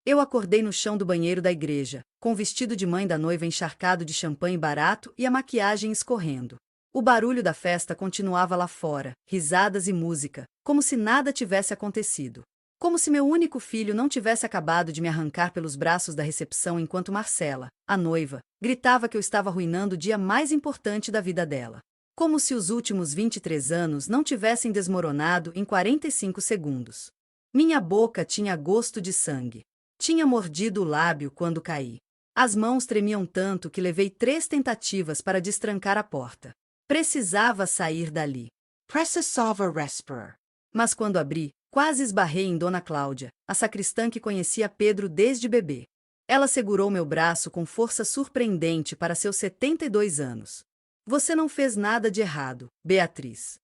Eu acordei no chão do banheiro da igreja, com o vestido de mãe da noiva encharcado de champanhe barato e a maquiagem escorrendo. O barulho da festa continuava lá fora, risadas e música, como se nada tivesse acontecido. Como se meu único filho não tivesse acabado de me arrancar pelos braços da recepção enquanto Marcela, a noiva, gritava que eu estava arruinando o dia mais importante da vida dela. Como se os últimos 23 anos não tivessem desmoronado em 45 segundos. Minha boca tinha gosto de sangue. Tinha mordido o lábio quando caí. As mãos tremiam tanto que levei 3 tentativas para destrancar a porta. Precisava sair dali. Precisava respirar. Mas quando abri, quase esbarrei em Dona Cláudia, a sacristã que conhecia Pedro desde bebê. Ela segurou meu braço com força surpreendente para seus 72 anos. Você não fez nada de errado, Beatriz.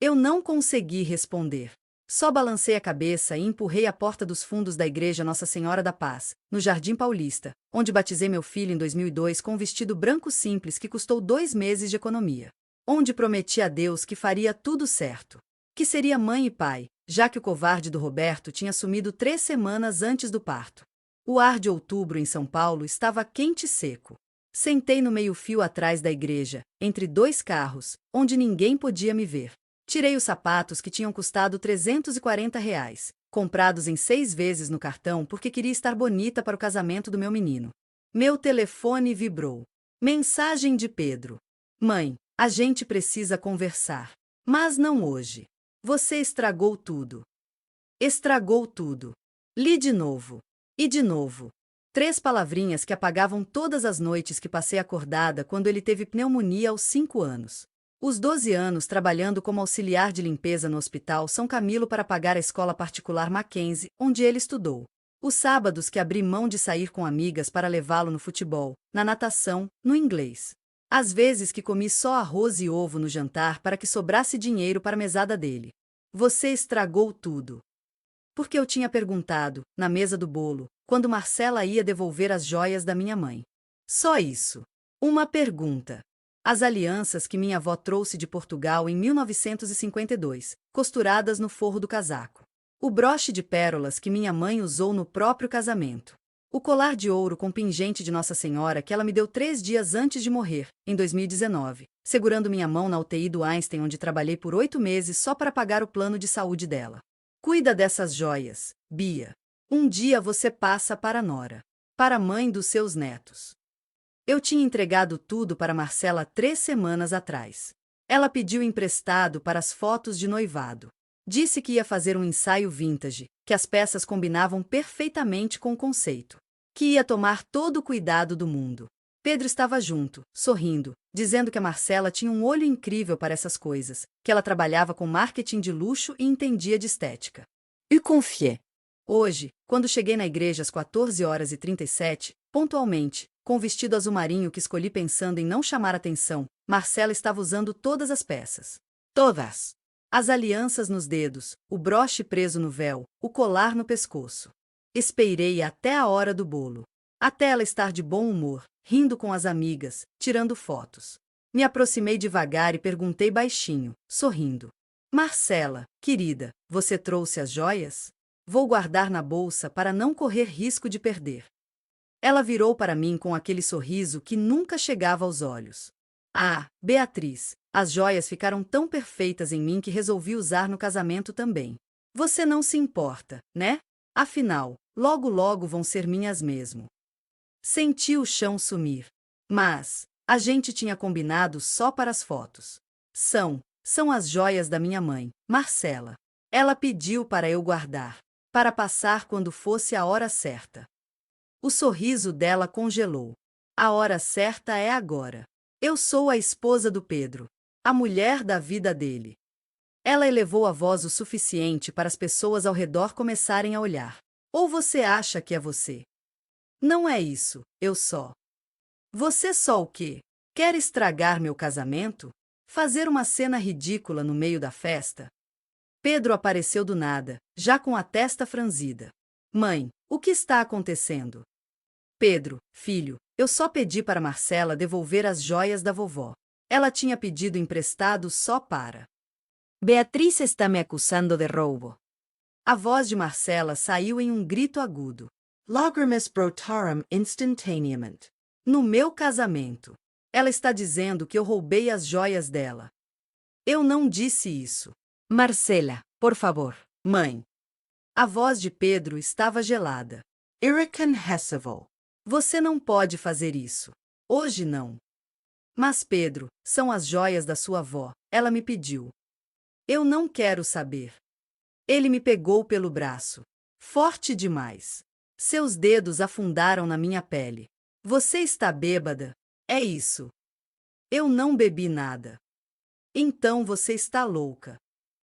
Eu não consegui responder. Só balancei a cabeça e empurrei a porta dos fundos da Igreja Nossa Senhora da Paz, no Jardim Paulista, onde batizei meu filho em 2002 com um vestido branco simples que custou 2 meses de economia. Onde prometi a Deus que faria tudo certo. Que seria mãe e pai, já que o covarde do Roberto tinha sumido 3 semanas antes do parto. O ar de outubro em São Paulo estava quente e seco. Sentei no meio-fio atrás da igreja, entre 2 carros, onde ninguém podia me ver. Tirei os sapatos que tinham custado R$ 340, comprados em 6 vezes no cartão porque queria estar bonita para o casamento do meu menino. Meu telefone vibrou. Mensagem de Pedro. Mãe, a gente precisa conversar. Mas não hoje. Você estragou tudo. Estragou tudo. Li de novo. E de novo. 3 palavrinhas que apagavam todas as noites que passei acordada quando ele teve pneumonia aos 5 anos. Os 12 anos trabalhando como auxiliar de limpeza no Hospital São Camilo para pagar a escola particular Mackenzie, onde ele estudou. Os sábados que abri mão de sair com amigas para levá-lo no futebol, na natação, no inglês. Às vezes que comi só arroz e ovo no jantar para que sobrasse dinheiro para a mesada dele. Você estragou tudo. Porque eu tinha perguntado, na mesa do bolo, quando Marcela ia devolver as joias da minha mãe. Só isso. Uma pergunta. As alianças que minha avó trouxe de Portugal em 1952, costuradas no forro do casaco. O broche de pérolas que minha mãe usou no próprio casamento. O colar de ouro com pingente de Nossa Senhora que ela me deu 3 dias antes de morrer, em 2019, segurando minha mão na UTI do Einstein onde trabalhei por 8 meses só para pagar o plano de saúde dela. Cuida dessas joias, Bia. Um dia você passa para a nora. Para a mãe dos seus netos. Eu tinha entregado tudo para Marcela 3 semanas atrás. Ela pediu emprestado para as fotos de noivado. Disse que ia fazer um ensaio vintage, que as peças combinavam perfeitamente com o conceito. Que ia tomar todo o cuidado do mundo. Pedro estava junto, sorrindo, dizendo que a Marcela tinha um olho incrível para essas coisas, que ela trabalhava com marketing de luxo e entendia de estética. Eu confiei. Hoje, quando cheguei na igreja às 14h37, pontualmente, com o vestido azul marinho que escolhi pensando em não chamar atenção, Marcela estava usando todas as peças. Todas. As alianças nos dedos, o broche preso no véu, o colar no pescoço. Esperei até a hora do bolo. Até ela estar de bom humor, rindo com as amigas, tirando fotos. Me aproximei devagar e perguntei baixinho, sorrindo. Marcela, querida, você trouxe as joias? Vou guardar na bolsa para não correr risco de perder. Ela virou para mim com aquele sorriso que nunca chegava aos olhos. Ah, Beatriz, as joias ficaram tão perfeitas em mim que resolvi usar no casamento também. Você não se importa, né? Afinal, logo logo vão ser minhas mesmo. Senti o chão sumir. Mas, a gente tinha combinado só para as fotos. São as joias da minha mãe, Marcela. Ela pediu para eu guardar, para passar quando fosse a hora certa. O sorriso dela congelou. A hora certa é agora. Eu sou a esposa do Pedro, a mulher da vida dele. Ela elevou a voz o suficiente para as pessoas ao redor começarem a olhar. Ou você acha que é você? Não é isso, eu só. Você só o quê? Quer estragar meu casamento? Fazer uma cena ridícula no meio da festa? Pedro apareceu do nada, já com a testa franzida. Mãe, o que está acontecendo? Pedro, filho, eu só pedi para Marcela devolver as joias da vovó. Ela tinha pedido emprestado só para. Beatriz está me acusando de roubo. A voz de Marcela saiu em um grito agudo. Lagrimas brotaram instantaneamente. No meu casamento. Ela está dizendo que eu roubei as joias dela. Eu não disse isso. Marcela, por favor. Mãe. A voz de Pedro estava gelada. Irreconhecível. Você não pode fazer isso. Hoje não. Mas Pedro, são as joias da sua avó, ela me pediu. Eu não quero saber. Ele me pegou pelo braço. Forte demais. Seus dedos afundaram na minha pele. Você está bêbada? É isso. Eu não bebi nada. Então você está louca.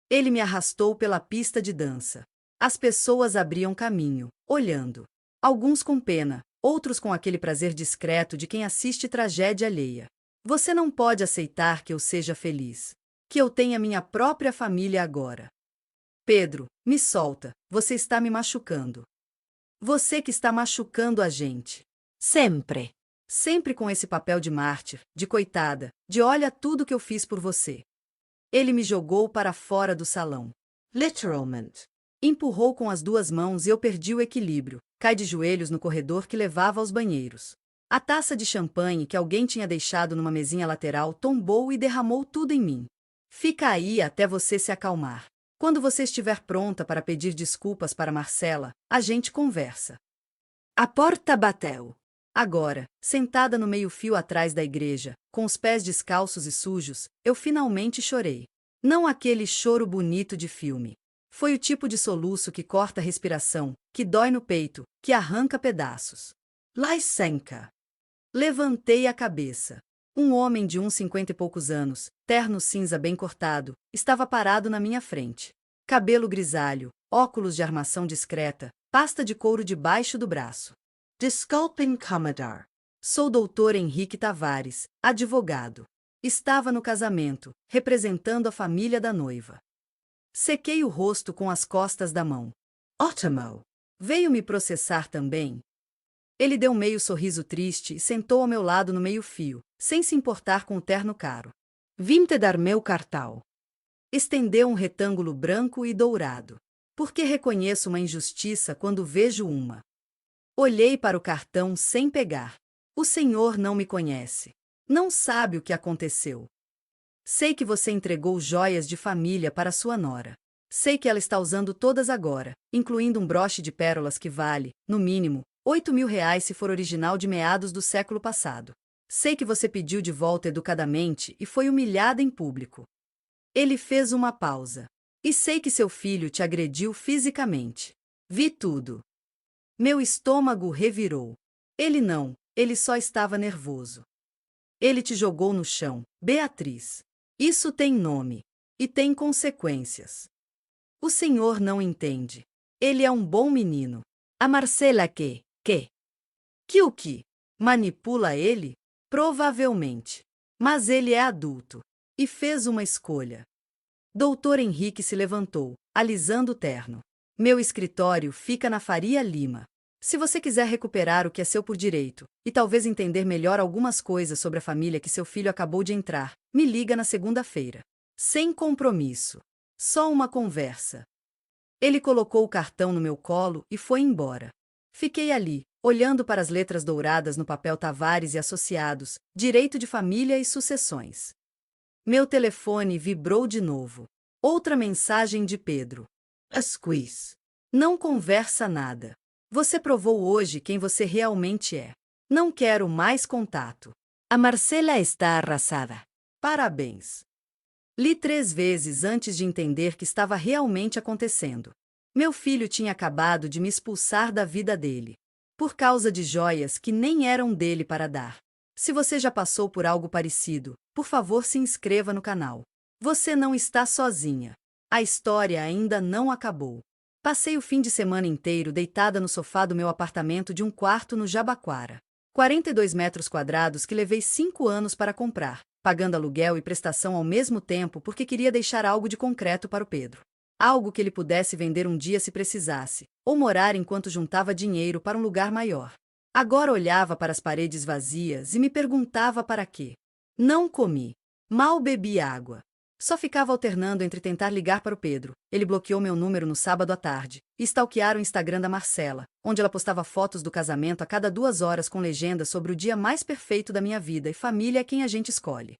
Ele me arrastou pela pista de dança. As pessoas abriam caminho, olhando. Alguns com pena, outros com aquele prazer discreto de quem assiste tragédia alheia. Você não pode aceitar que eu seja feliz. Que eu tenha minha própria família agora. Pedro, me solta, você está me machucando. Você que está machucando a gente. Sempre. Sempre com esse papel de mártir, de coitada, de olha tudo que eu fiz por você. Ele me jogou para fora do salão. Literalmente. Empurrou com as duas mãos e eu perdi o equilíbrio. Cai de joelhos no corredor que levava aos banheiros. A taça de champanhe que alguém tinha deixado numa mesinha lateral tombou e derramou tudo em mim. Fica aí até você se acalmar. Quando você estiver pronta para pedir desculpas para Marcela, a gente conversa. A porta bateu. Agora, sentada no meio-fio atrás da igreja, com os pés descalços e sujos, eu finalmente chorei. Não aquele choro bonito de filme. Foi o tipo de soluço que corta a respiração, que dói no peito, que arranca pedaços. Lysenka. Levantei a cabeça. Um homem de uns 50 e poucos anos, terno cinza bem cortado, estava parado na minha frente. Cabelo grisalho, óculos de armação discreta, pasta de couro debaixo do braço. Desculpem incomodar. Sou Dr. Henrique Tavares, advogado. Estava no casamento, representando a família da noiva. Sequei o rosto com as costas da mão. Ótimo. Veio me processar também? Ele deu um meio sorriso triste e sentou ao meu lado no meio-fio, sem se importar com o terno caro. Vim te dar meu cartão. Estendeu um retângulo branco e dourado. Porque reconheço uma injustiça quando vejo uma. Olhei para o cartão sem pegar. O senhor não me conhece. Não sabe o que aconteceu. Sei que você entregou joias de família para sua nora. Sei que ela está usando todas agora, incluindo um broche de pérolas que vale, no mínimo, R$ 8.000 se for original de meados do século passado. Sei que você pediu de volta educadamente e foi humilhada em público. Ele fez uma pausa. E sei que seu filho te agrediu fisicamente. Vi tudo. Meu estômago revirou. Ele só estava nervoso. Ele te jogou no chão, Beatriz. Isso tem nome. E tem consequências. O senhor não entende. Ele é um bom menino. A Marcela que? Que o que? Manipula ele? Provavelmente. Mas ele é adulto. E fez uma escolha. Doutor Henrique se levantou, alisando o terno. Meu escritório fica na Faria Lima. Se você quiser recuperar o que é seu por direito, e talvez entender melhor algumas coisas sobre a família que seu filho acabou de entrar, me liga na segunda-feira. Sem compromisso. Só uma conversa. Ele colocou o cartão no meu colo e foi embora. Fiquei ali, olhando para as letras douradas no papel Tavares e Associados, Direito de Família e Sucessões. Meu telefone vibrou de novo. Outra mensagem de Pedro. A squeeze. Não conversa nada. Você provou hoje quem você realmente é. Não quero mais contato. A Marcela está arrasada. Parabéns. Li 3 vezes antes de entender que estava realmente acontecendo. Meu filho tinha acabado de me expulsar da vida dele. Por causa de joias que nem eram dele para dar. Se você já passou por algo parecido, por favor se inscreva no canal. Você não está sozinha. A história ainda não acabou. Passei o fim de semana inteiro deitada no sofá do meu apartamento de um quarto no Jabaquara. 42 metros quadrados que levei 5 anos para comprar, pagando aluguel e prestação ao mesmo tempo porque queria deixar algo de concreto para o Pedro. Algo que ele pudesse vender um dia se precisasse, ou morar enquanto juntava dinheiro para um lugar maior. Agora olhava para as paredes vazias e me perguntava para quê. Não comi. Mal bebi água. Só ficava alternando entre tentar ligar para o Pedro. Ele bloqueou meu número no sábado à tarde e stalkear o Instagram da Marcela, onde ela postava fotos do casamento a cada 2 horas com legendas sobre o dia mais perfeito da minha vida e família é quem a gente escolhe.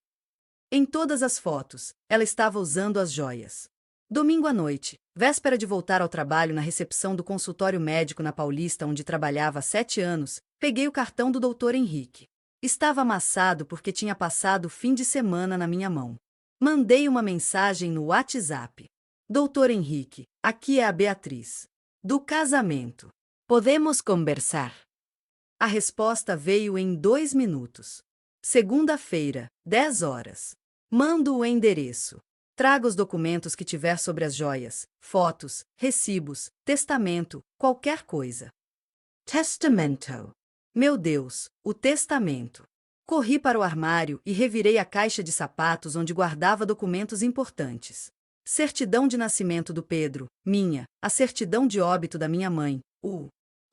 Em todas as fotos, ela estava usando as joias. Domingo à noite, véspera de voltar ao trabalho na recepção do consultório médico na Paulista onde trabalhava há 7 anos, peguei o cartão do Dr. Henrique. Estava amassado porque tinha passado o fim de semana na minha mão. Mandei uma mensagem no WhatsApp. Doutor Henrique, aqui é a Beatriz. Do casamento. Podemos conversar. A resposta veio em 2 minutos. Segunda-feira, 10 horas. Mando o endereço. Traga os documentos que tiver sobre as joias, fotos, recibos, testamento, qualquer coisa. Testamento. Meu Deus, o testamento. Corri para o armário e revirei a caixa de sapatos onde guardava documentos importantes. Certidão de nascimento do Pedro, minha, a certidão de óbito da minha mãe,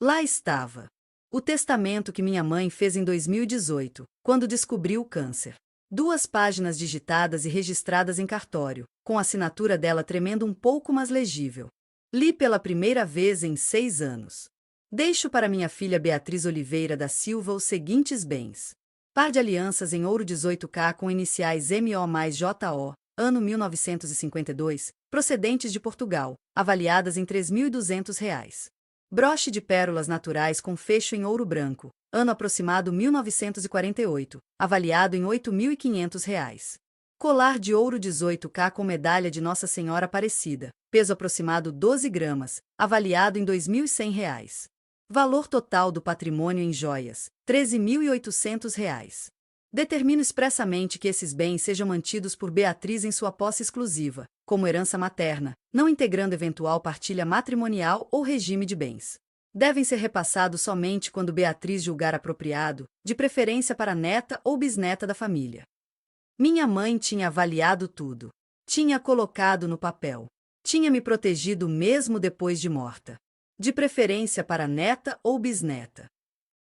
Lá estava. O testamento que minha mãe fez em 2018, quando descobriu o câncer. 2 páginas digitadas e registradas em cartório, com a assinatura dela tremendo um pouco mas legível. Li pela primeira vez em 6 anos. Deixo para minha filha Beatriz Oliveira da Silva os seguintes bens. Par de alianças em ouro 18K com iniciais MO mais JO, ano 1952, procedentes de Portugal, avaliadas em R$ 3.200. Broche de pérolas naturais com fecho em ouro branco, ano aproximado 1948, avaliado em R$ 8.500. Colar de ouro 18K com medalha de Nossa Senhora Aparecida, peso aproximado 12 gramas, avaliado em R$ 2.100. Valor total do patrimônio em joias, R$ 13.800. Determino expressamente que esses bens sejam mantidos por Beatriz em sua posse exclusiva, como herança materna, não integrando eventual partilha matrimonial ou regime de bens. Devem ser repassados somente quando Beatriz julgar apropriado, de preferência para neta ou bisneta da família. Minha mãe tinha avaliado tudo. Tinha colocado no papel. Tinha me protegido mesmo depois de morta. De preferência para neta ou bisneta.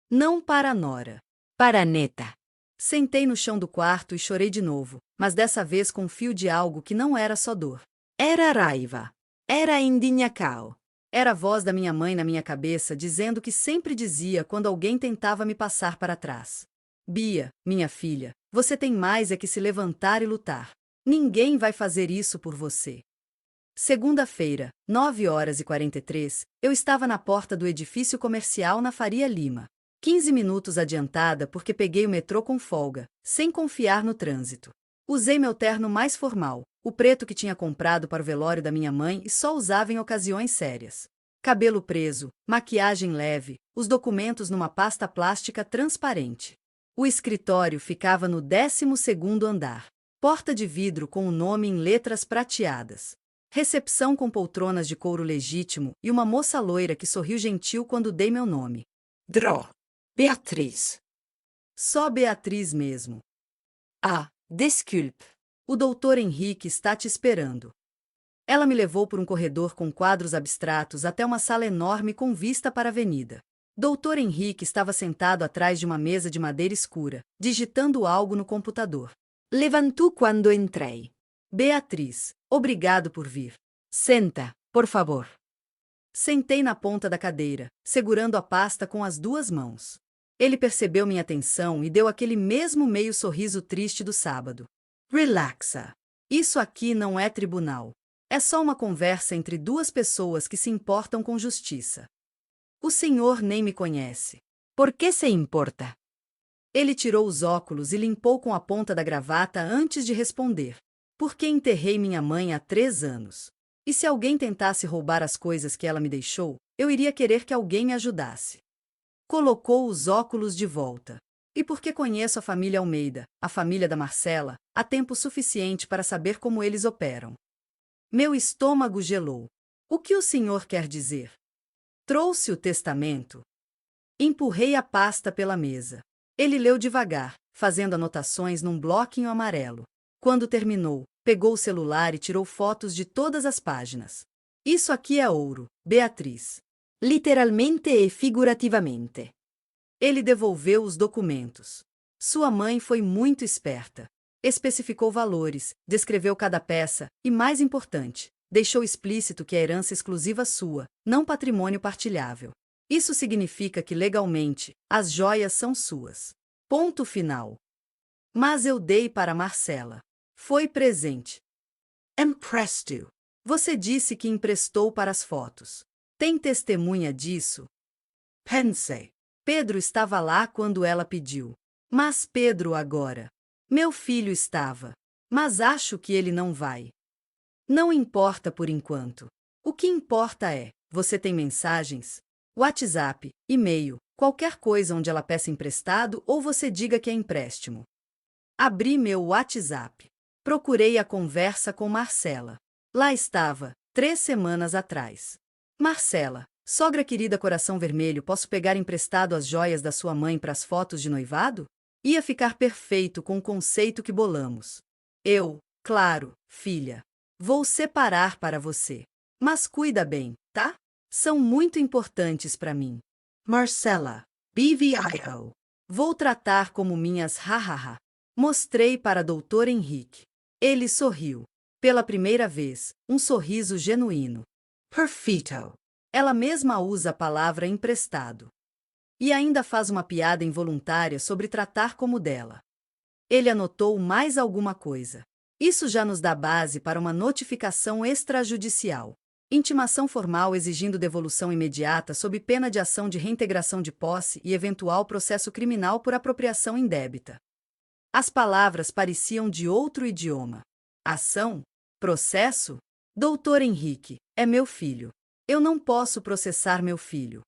Não para nora. Para neta. Sentei no chão do quarto e chorei de novo, mas dessa vez com fio de algo que não era só dor. Era raiva. Era indignação. Era a voz da minha mãe na minha cabeça dizendo o que sempre dizia quando alguém tentava me passar para trás. Bia, minha filha, você tem mais é que se levantar e lutar. Ninguém vai fazer isso por você. Segunda-feira, 9h43, eu estava na porta do edifício comercial na Faria Lima. 15 minutos adiantada porque peguei o metrô com folga, sem confiar no trânsito. Usei meu terno mais formal, o preto que tinha comprado para o velório da minha mãe e só usava em ocasiões sérias. Cabelo preso, maquiagem leve, os documentos numa pasta plástica transparente. O escritório ficava no 12º andar. Porta de vidro com o nome em letras prateadas. Recepção com poltronas de couro legítimo e uma moça loira que sorriu gentil quando dei meu nome. Beatriz. Só Beatriz mesmo. Desculpe. O doutor Henrique está te esperando. Ela me levou por um corredor com quadros abstratos até uma sala enorme com vista para a avenida. Doutor Henrique estava sentado atrás de uma mesa de madeira escura, digitando algo no computador. Levantou quando entrei. Beatriz, obrigado por vir. Senta, por favor. Sentei na ponta da cadeira, segurando a pasta com as 2 mãos. Ele percebeu minha atenção e deu aquele mesmo meio sorriso triste do sábado. Relaxa. Isso aqui não é tribunal. É só uma conversa entre 2 pessoas que se importam com justiça. O senhor nem me conhece. Por que se importa? Ele tirou os óculos e limpou com a ponta da gravata antes de responder. Porque enterrei minha mãe há 3 anos. E se alguém tentasse roubar as coisas que ela me deixou, eu iria querer que alguém me ajudasse. Colocou os óculos de volta. E porque conheço a família Almeida, a família da Marcela, há tempo suficiente para saber como eles operam. Meu estômago gelou. O que o senhor quer dizer? Trouxe o testamento? Empurrei a pasta pela mesa. Ele leu devagar, fazendo anotações num bloquinho amarelo. Quando terminou, pegou o celular e tirou fotos de todas as páginas. Isso aqui é ouro, Beatriz. Literalmente e figurativamente. Ele devolveu os documentos. Sua mãe foi muito esperta. Especificou valores, descreveu cada peça e, mais importante, deixou explícito que é herança exclusiva sua, não patrimônio partilhável. Isso significa que, legalmente, as joias são suas. Ponto final. Mas eu dei para Marcela. Foi presente. Empresto. Você disse que emprestou para as fotos. Tem testemunha disso? Pensei. Pedro estava lá quando ela pediu. Mas Pedro agora. Meu filho estava. Mas acho que ele não vai. Não importa por enquanto. O que importa é, você tem mensagens? WhatsApp, e-mail, qualquer coisa onde ela peça emprestado ou você diga que é empréstimo. Abri meu WhatsApp. Procurei a conversa com Marcela. Lá estava, 3 semanas atrás. Marcela, sogra querida coração vermelho, posso pegar emprestado as joias da sua mãe para as fotos de noivado? Ia ficar perfeito com o conceito que bolamos. Eu, claro, filha. Vou separar para você. Mas cuida bem, tá? São muito importantes para mim. Marcela, BVIO. Vou tratar como minhas hahaha. Mostrei para Dr. Henrique. Ele sorriu. Pela primeira vez, um sorriso genuíno. Perfeito. Ela mesma usa a palavra emprestado. E ainda faz uma piada involuntária sobre tratar como dela. Ele anotou mais alguma coisa. Isso já nos dá base para uma notificação extrajudicial. Intimação formal exigindo devolução imediata sob pena de ação de reintegração de posse e eventual processo criminal por apropriação indébita. As palavras pareciam de outro idioma. Ação? Processo? Doutor Henrique, é meu filho. Eu não posso processar meu filho.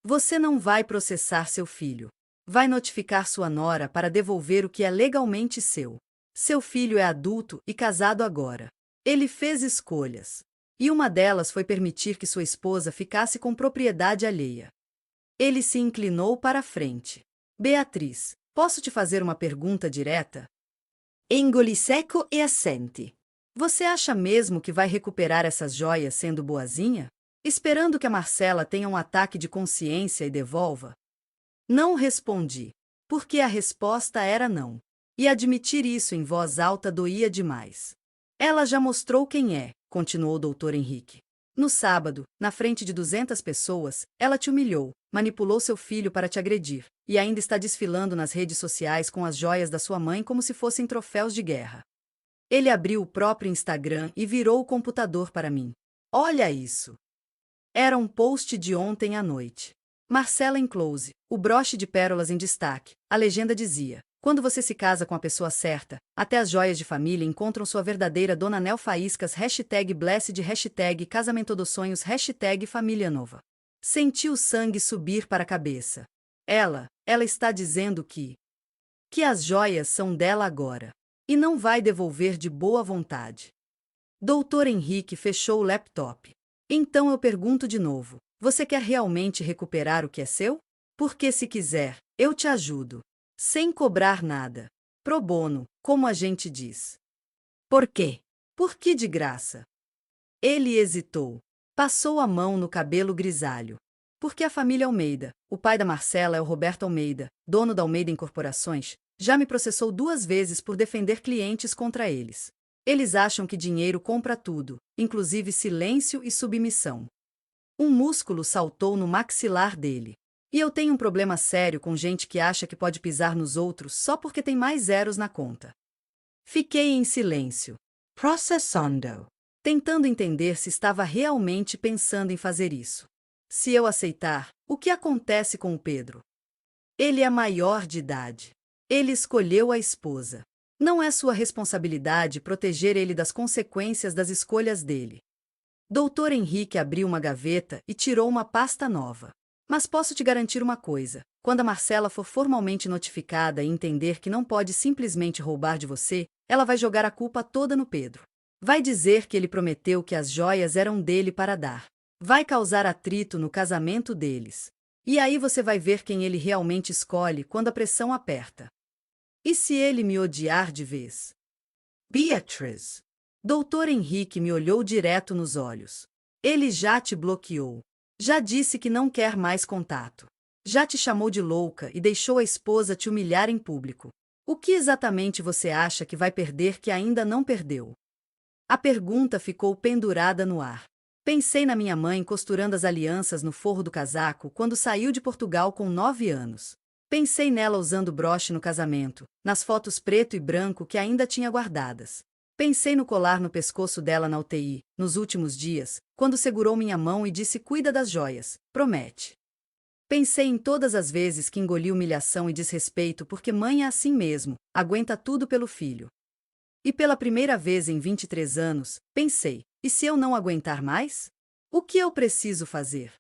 Você não vai processar seu filho. Vai notificar sua nora para devolver o que é legalmente seu. Seu filho é adulto e casado agora. Ele fez escolhas. E uma delas foi permitir que sua esposa ficasse com propriedade alheia. Ele se inclinou para a frente. Beatriz, posso te fazer uma pergunta direta? Engoli seco e assente. Você acha mesmo que vai recuperar essas joias sendo boazinha? Esperando que a Marcela tenha um ataque de consciência e devolva? Não respondi, porque a resposta era não. E admitir isso em voz alta doía demais. Ela já mostrou quem é, continuou o Dr. Henrique. No sábado, na frente de 200 pessoas, ela te humilhou, manipulou seu filho para te agredir, e ainda está desfilando nas redes sociais com as joias da sua mãe como se fossem troféus de guerra. Ele abriu o próprio Instagram e virou o computador para mim. Olha isso! Era um post de ontem à noite. Marcela em close, o broche de pérolas em destaque. A legenda dizia: quando você se casa com a pessoa certa, até as joias de família encontram sua verdadeira dona Nel Faíscas, #blessed, casamento dos sonhos, família nova. Senti o sangue subir para a cabeça. Ela está dizendo que as joias são dela agora. E não vai devolver de boa vontade. Dr. Henrique fechou o laptop. Então eu pergunto de novo, você quer realmente recuperar o que é seu? Porque se quiser, eu te ajudo. Sem cobrar nada. Pro bono, como a gente diz. Por quê? Porque de graça. Ele hesitou. Passou a mão no cabelo grisalho. Porque a família Almeida, o pai da Marcela é o Roberto Almeida, dono da Almeida Incorporações, já me processou 2 vezes por defender clientes contra eles. Eles acham que dinheiro compra tudo, inclusive silêncio e submissão. Um músculo saltou no maxilar dele. E eu tenho um problema sério com gente que acha que pode pisar nos outros só porque tem mais zeros na conta. Fiquei em silêncio, processando, tentando entender se estava realmente pensando em fazer isso. Se eu aceitar, o que acontece com o Pedro? Ele é maior de idade. Ele escolheu a esposa. Não é sua responsabilidade proteger ele das consequências das escolhas dele. Dr. Henrique abriu uma gaveta e tirou uma pasta nova. Mas posso te garantir uma coisa: quando a Marcela for formalmente notificada e entender que não pode simplesmente roubar de você, ela vai jogar a culpa toda no Pedro. Vai dizer que ele prometeu que as joias eram dele para dar. Vai causar atrito no casamento deles. E aí você vai ver quem ele realmente escolhe quando a pressão aperta. E se ele me odiar de vez? Beatriz. Dr. Henrique me olhou direto nos olhos. Ele já te bloqueou. Já disse que não quer mais contato. Já te chamou de louca e deixou a esposa te humilhar em público. O que exatamente você acha que vai perder que ainda não perdeu? A pergunta ficou pendurada no ar. Pensei na minha mãe costurando as alianças no forro do casaco quando saiu de Portugal com 9 anos. Pensei nela usando broche no casamento, nas fotos preto e branco que ainda tinha guardadas. Pensei no colar no pescoço dela na UTI, nos últimos dias, quando segurou minha mão e disse: "Cuida das joias, promete." Pensei em todas as vezes que engoli humilhação e desrespeito porque mãe é assim mesmo, aguenta tudo pelo filho. E pela primeira vez em 23 anos, pensei: e se eu não aguentar mais? O que eu preciso fazer?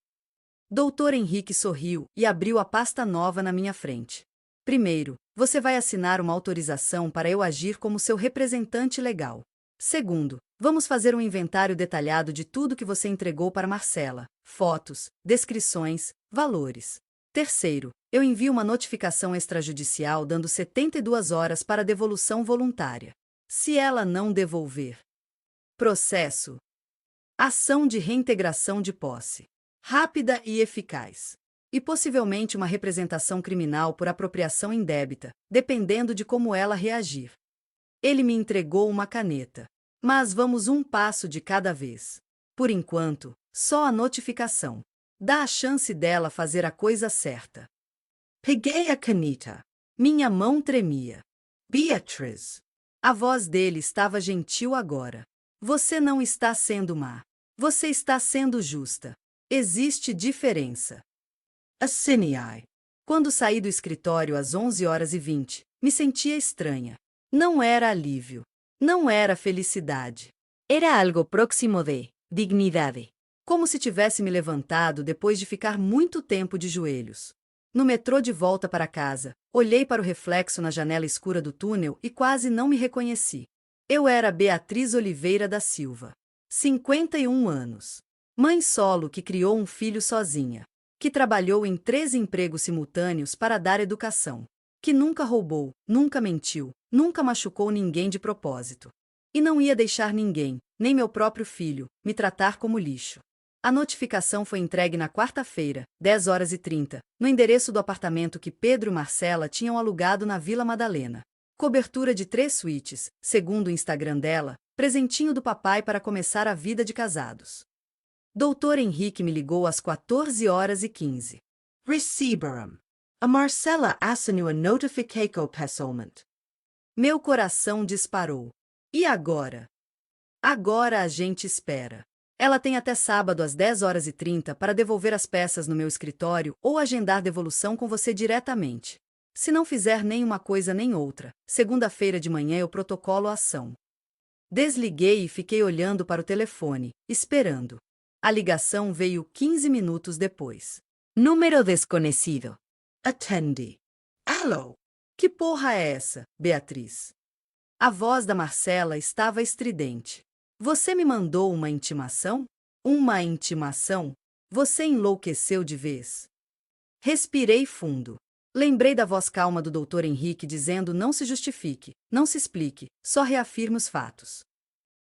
Doutor Henrique sorriu e abriu a pasta nova na minha frente. Primeiro, você vai assinar uma autorização para eu agir como seu representante legal. Segundo, vamos fazer um inventário detalhado de tudo que você entregou para Marcela: fotos, descrições, valores. Terceiro, eu envio uma notificação extrajudicial dando 72 horas para devolução voluntária. Se ela não devolver, processo. Ação de reintegração de posse. Rápida e eficaz. E possivelmente uma representação criminal por apropriação indébita, dependendo de como ela reagir. Ele me entregou uma caneta. Mas vamos um passo de cada vez. Por enquanto, só a notificação. Dá a chance dela fazer a coisa certa. Peguei a caneta. Minha mão tremia. Beatriz. A voz dele estava gentil agora. Você não está sendo má. Você está sendo justa. Existe diferença. Assine-ai. Quando saí do escritório às 11h20, me sentia estranha. Não era alívio. Não era felicidade. Era algo próximo de dignidade. Como se tivesse me levantado depois de ficar muito tempo de joelhos. No metrô de volta para casa, olhei para o reflexo na janela escura do túnel e quase não me reconheci. Eu era Beatriz Oliveira da Silva. 51 anos. Mãe solo que criou um filho sozinha. Que trabalhou em 3 empregos simultâneos para dar educação. Que nunca roubou, nunca mentiu, nunca machucou ninguém de propósito. E não ia deixar ninguém, nem meu próprio filho, me tratar como lixo. A notificação foi entregue na quarta-feira, 10h30, no endereço do apartamento que Pedro e Marcela tinham alugado na Vila Madalena. Cobertura de 3 suítes, segundo o Instagram dela, presentinho do papai para começar a vida de casados. Doutor Henrique me ligou às 14h15. Receberam. A Marcela assinou a notificação pessoalmente. Meu coração disparou. E agora? Agora a gente espera. Ela tem até sábado às 10h30 para devolver as peças no meu escritório ou agendar devolução com você diretamente. Se não fizer nem uma coisa nem outra, segunda-feira de manhã eu protocolo a ação. Desliguei e fiquei olhando para o telefone, esperando. A ligação veio 15 minutos depois. Número desconhecido. Atende. Alô? Que porra é essa, Beatriz? A voz da Marcela estava estridente. Você me mandou uma intimação? Uma intimação? Você enlouqueceu de vez? Respirei fundo. Lembrei da voz calma do Dr. Henrique dizendo: não se justifique, não se explique, só reafirme os fatos.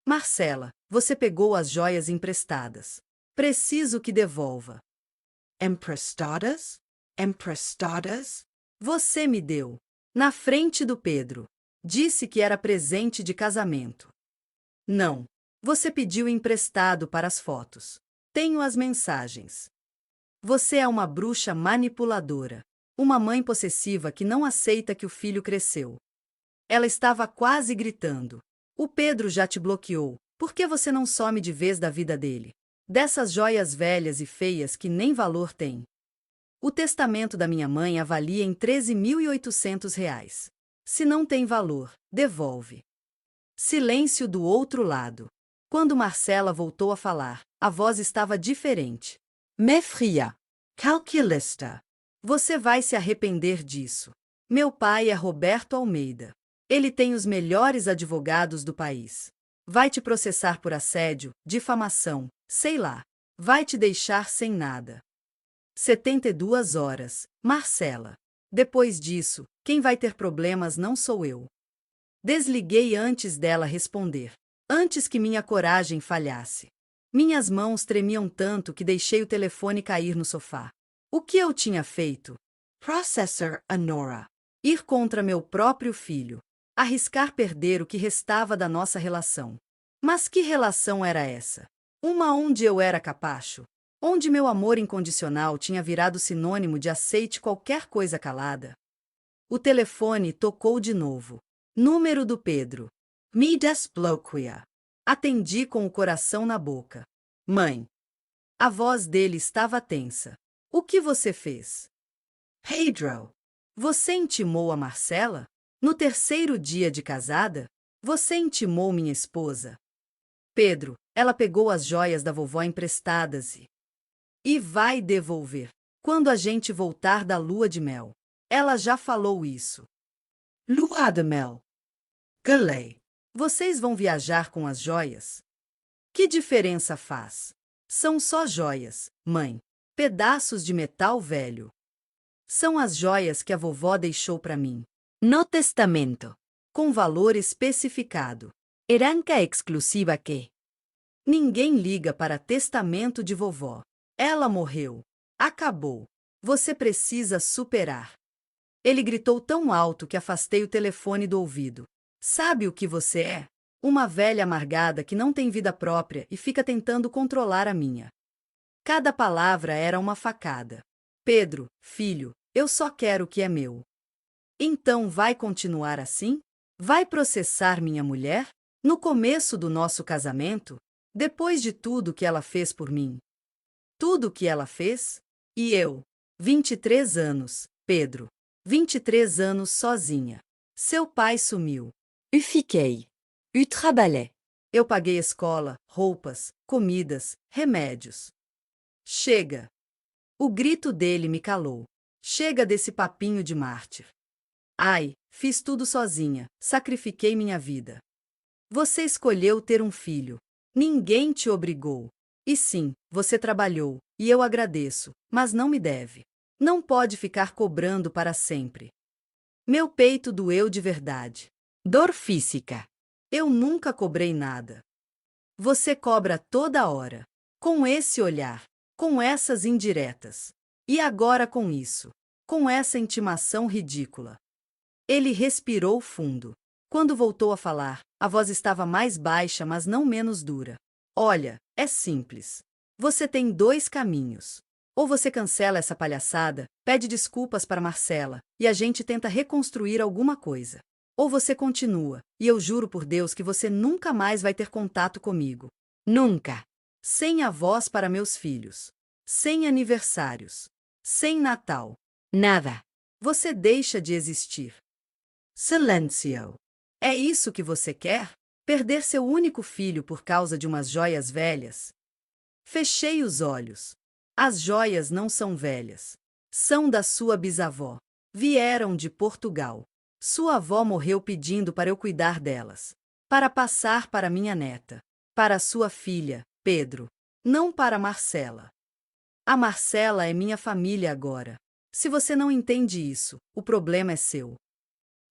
Marcela, você pegou as joias emprestadas. Preciso que devolva. Emprestadas? Emprestadas? Você me deu. Na frente do Pedro. Disse que era presente de casamento. Não. Você pediu emprestado para as fotos. Tenho as mensagens. Você é uma bruxa manipuladora. Uma mãe possessiva que não aceita que o filho cresceu. Ela estava quase gritando. O Pedro já te bloqueou. Por que você não some de vez da vida dele? Dessas joias velhas e feias que nem valor têm. O testamento da minha mãe avalia em R$ 13.800. Se não tem valor, devolve. Silêncio do outro lado. Quando Marcela voltou a falar, a voz estava diferente. Mefria. Calculista. Você vai se arrepender disso. Meu pai é Roberto Almeida. Ele tem os melhores advogados do país. Vai te processar por assédio, difamação, sei lá. Vai te deixar sem nada. 72 horas, Marcela. Depois disso, quem vai ter problemas não sou eu. Desliguei antes dela responder. Antes que minha coragem falhasse. Minhas mãos tremiam tanto que deixei o telefone cair no sofá. O que eu tinha feito? Processor Anora. Ir contra meu próprio filho. Arriscar perder o que restava da nossa relação. Mas que relação era essa? Uma onde eu era capacho? Onde meu amor incondicional tinha virado sinônimo de aceite qualquer coisa calada? O telefone tocou de novo. Número do Pedro. Me desbloqueia. Atendi com o coração na boca. Mãe. A voz dele estava tensa. O que você fez? Pedro. Você intimou a Marcela? No terceiro dia de casada? Você intimou minha esposa? Pedro, ela pegou as joias da vovó emprestadas e vai devolver quando a gente voltar da lua de mel. Ela já falou isso. Lua de mel. Galei. Vocês vão viajar com as joias? Que diferença faz? São só joias, mãe. Pedaços de metal velho. São as joias que a vovó deixou para mim. No testamento. Com valor especificado. Herança exclusiva que. Ninguém liga para testamento de vovó. Ela morreu. Acabou. Você precisa superar. Ele gritou tão alto que afastei o telefone do ouvido. Sabe o que você é? Uma velha amargada que não tem vida própria e fica tentando controlar a minha. Cada palavra era uma facada. Pedro, filho, eu só quero o que é meu. Então vai continuar assim? Vai processar minha mulher? No começo do nosso casamento? Depois de tudo que ela fez por mim? Tudo que ela fez? E eu? 23 anos, Pedro. 23 anos sozinha. Seu pai sumiu. Eu fiquei. Eu trabalhei. Eu paguei escola, roupas, comidas, remédios. Chega! O grito dele me calou. Chega desse papinho de mártir. Ai, fiz tudo sozinha, sacrifiquei minha vida. Você escolheu ter um filho. Ninguém te obrigou. E sim, você trabalhou, e eu agradeço, mas não me deve. Não pode ficar cobrando para sempre. Meu peito doeu de verdade. Dor física. Eu nunca cobrei nada. Você cobra toda hora. Com esse olhar, com essas indiretas. E agora com isso. Com essa intimação ridícula. Ele respirou fundo. Quando voltou a falar, a voz estava mais baixa, mas não menos dura. Olha, é simples. Você tem dois caminhos. Ou você cancela essa palhaçada, pede desculpas para Marcela, e a gente tenta reconstruir alguma coisa. Ou você continua, e eu juro por Deus que você nunca mais vai ter contato comigo. Nunca. Sem avós para meus filhos. Sem aniversários. Sem Natal. Nada. Você deixa de existir. Silêncio. É isso que você quer? Perder seu único filho por causa de umas joias velhas? Fechei os olhos. As joias não são velhas. São da sua bisavó. Vieram de Portugal. Sua avó morreu pedindo para eu cuidar delas. Para passar para minha neta. Para sua filha, Pedro. Não para Marcela. A Marcela é minha família agora. Se você não entende isso, o problema é seu.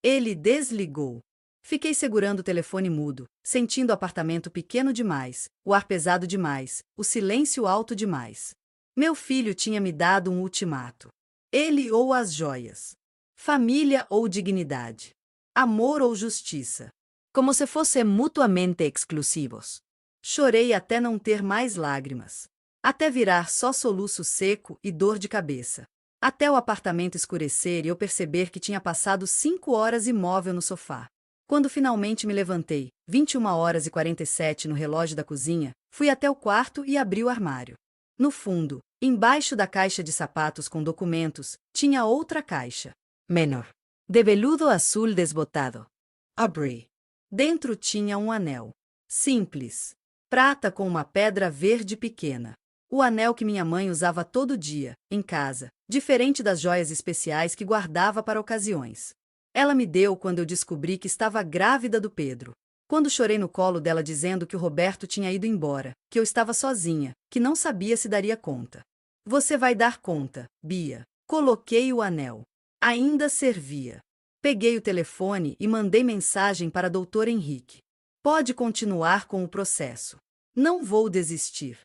Ele desligou. Fiquei segurando o telefone mudo, sentindo o apartamento pequeno demais, o ar pesado demais, o silêncio alto demais. Meu filho tinha me dado um ultimato. Ele ou as joias. Família ou dignidade. Amor ou justiça. Como se fossem mutuamente exclusivos. Chorei até não ter mais lágrimas. Até virar só soluço seco e dor de cabeça. Até o apartamento escurecer e eu perceber que tinha passado 5 horas imóvel no sofá. Quando finalmente me levantei, 21h47 no relógio da cozinha, fui até o quarto e abri o armário. No fundo, embaixo da caixa de sapatos com documentos, tinha outra caixa. Menor. De veludo azul desbotado. Abri. Dentro tinha um anel. Simples. Prata com uma pedra verde pequena. O anel que minha mãe usava todo dia, em casa, diferente das joias especiais que guardava para ocasiões. Ela me deu quando eu descobri que estava grávida do Pedro. Quando chorei no colo dela dizendo que o Roberto tinha ido embora, que eu estava sozinha, que não sabia se daria conta. Você vai dar conta, Bia. Coloquei o anel. Ainda servia. Peguei o telefone e mandei mensagem para Dr. Henrique. Pode continuar com o processo. Não vou desistir.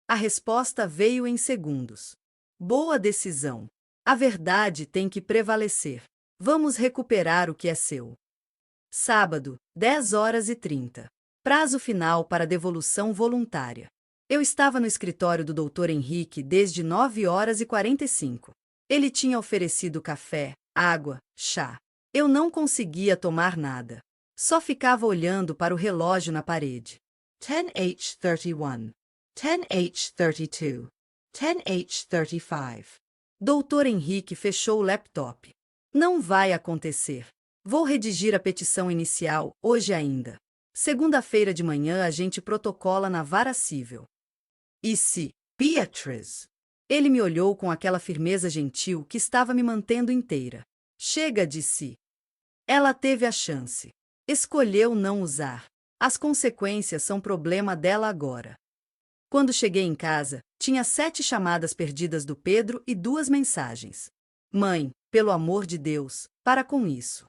A resposta veio em segundos. Boa decisão. A verdade tem que prevalecer. Vamos recuperar o que é seu. Sábado, 10h30. Prazo final para devolução voluntária. Eu estava no escritório do Dr. Henrique desde 9h45. Ele tinha oferecido café, água, chá. Eu não conseguia tomar nada. Só ficava olhando para o relógio na parede. 10h31. 10h32. 10h35. Dr. Henrique fechou o laptop. Não vai acontecer. Vou redigir a petição inicial, hoje ainda. Segunda-feira de manhã a gente protocola na vara civil. E se, Beatriz? Ele me olhou com aquela firmeza gentil que estava me mantendo inteira. Chega de si. Ela teve a chance. Escolheu não usar. As consequências são problema dela agora. Quando cheguei em casa, tinha 7 chamadas perdidas do Pedro e 2 mensagens. Mãe, pelo amor de Deus, para com isso.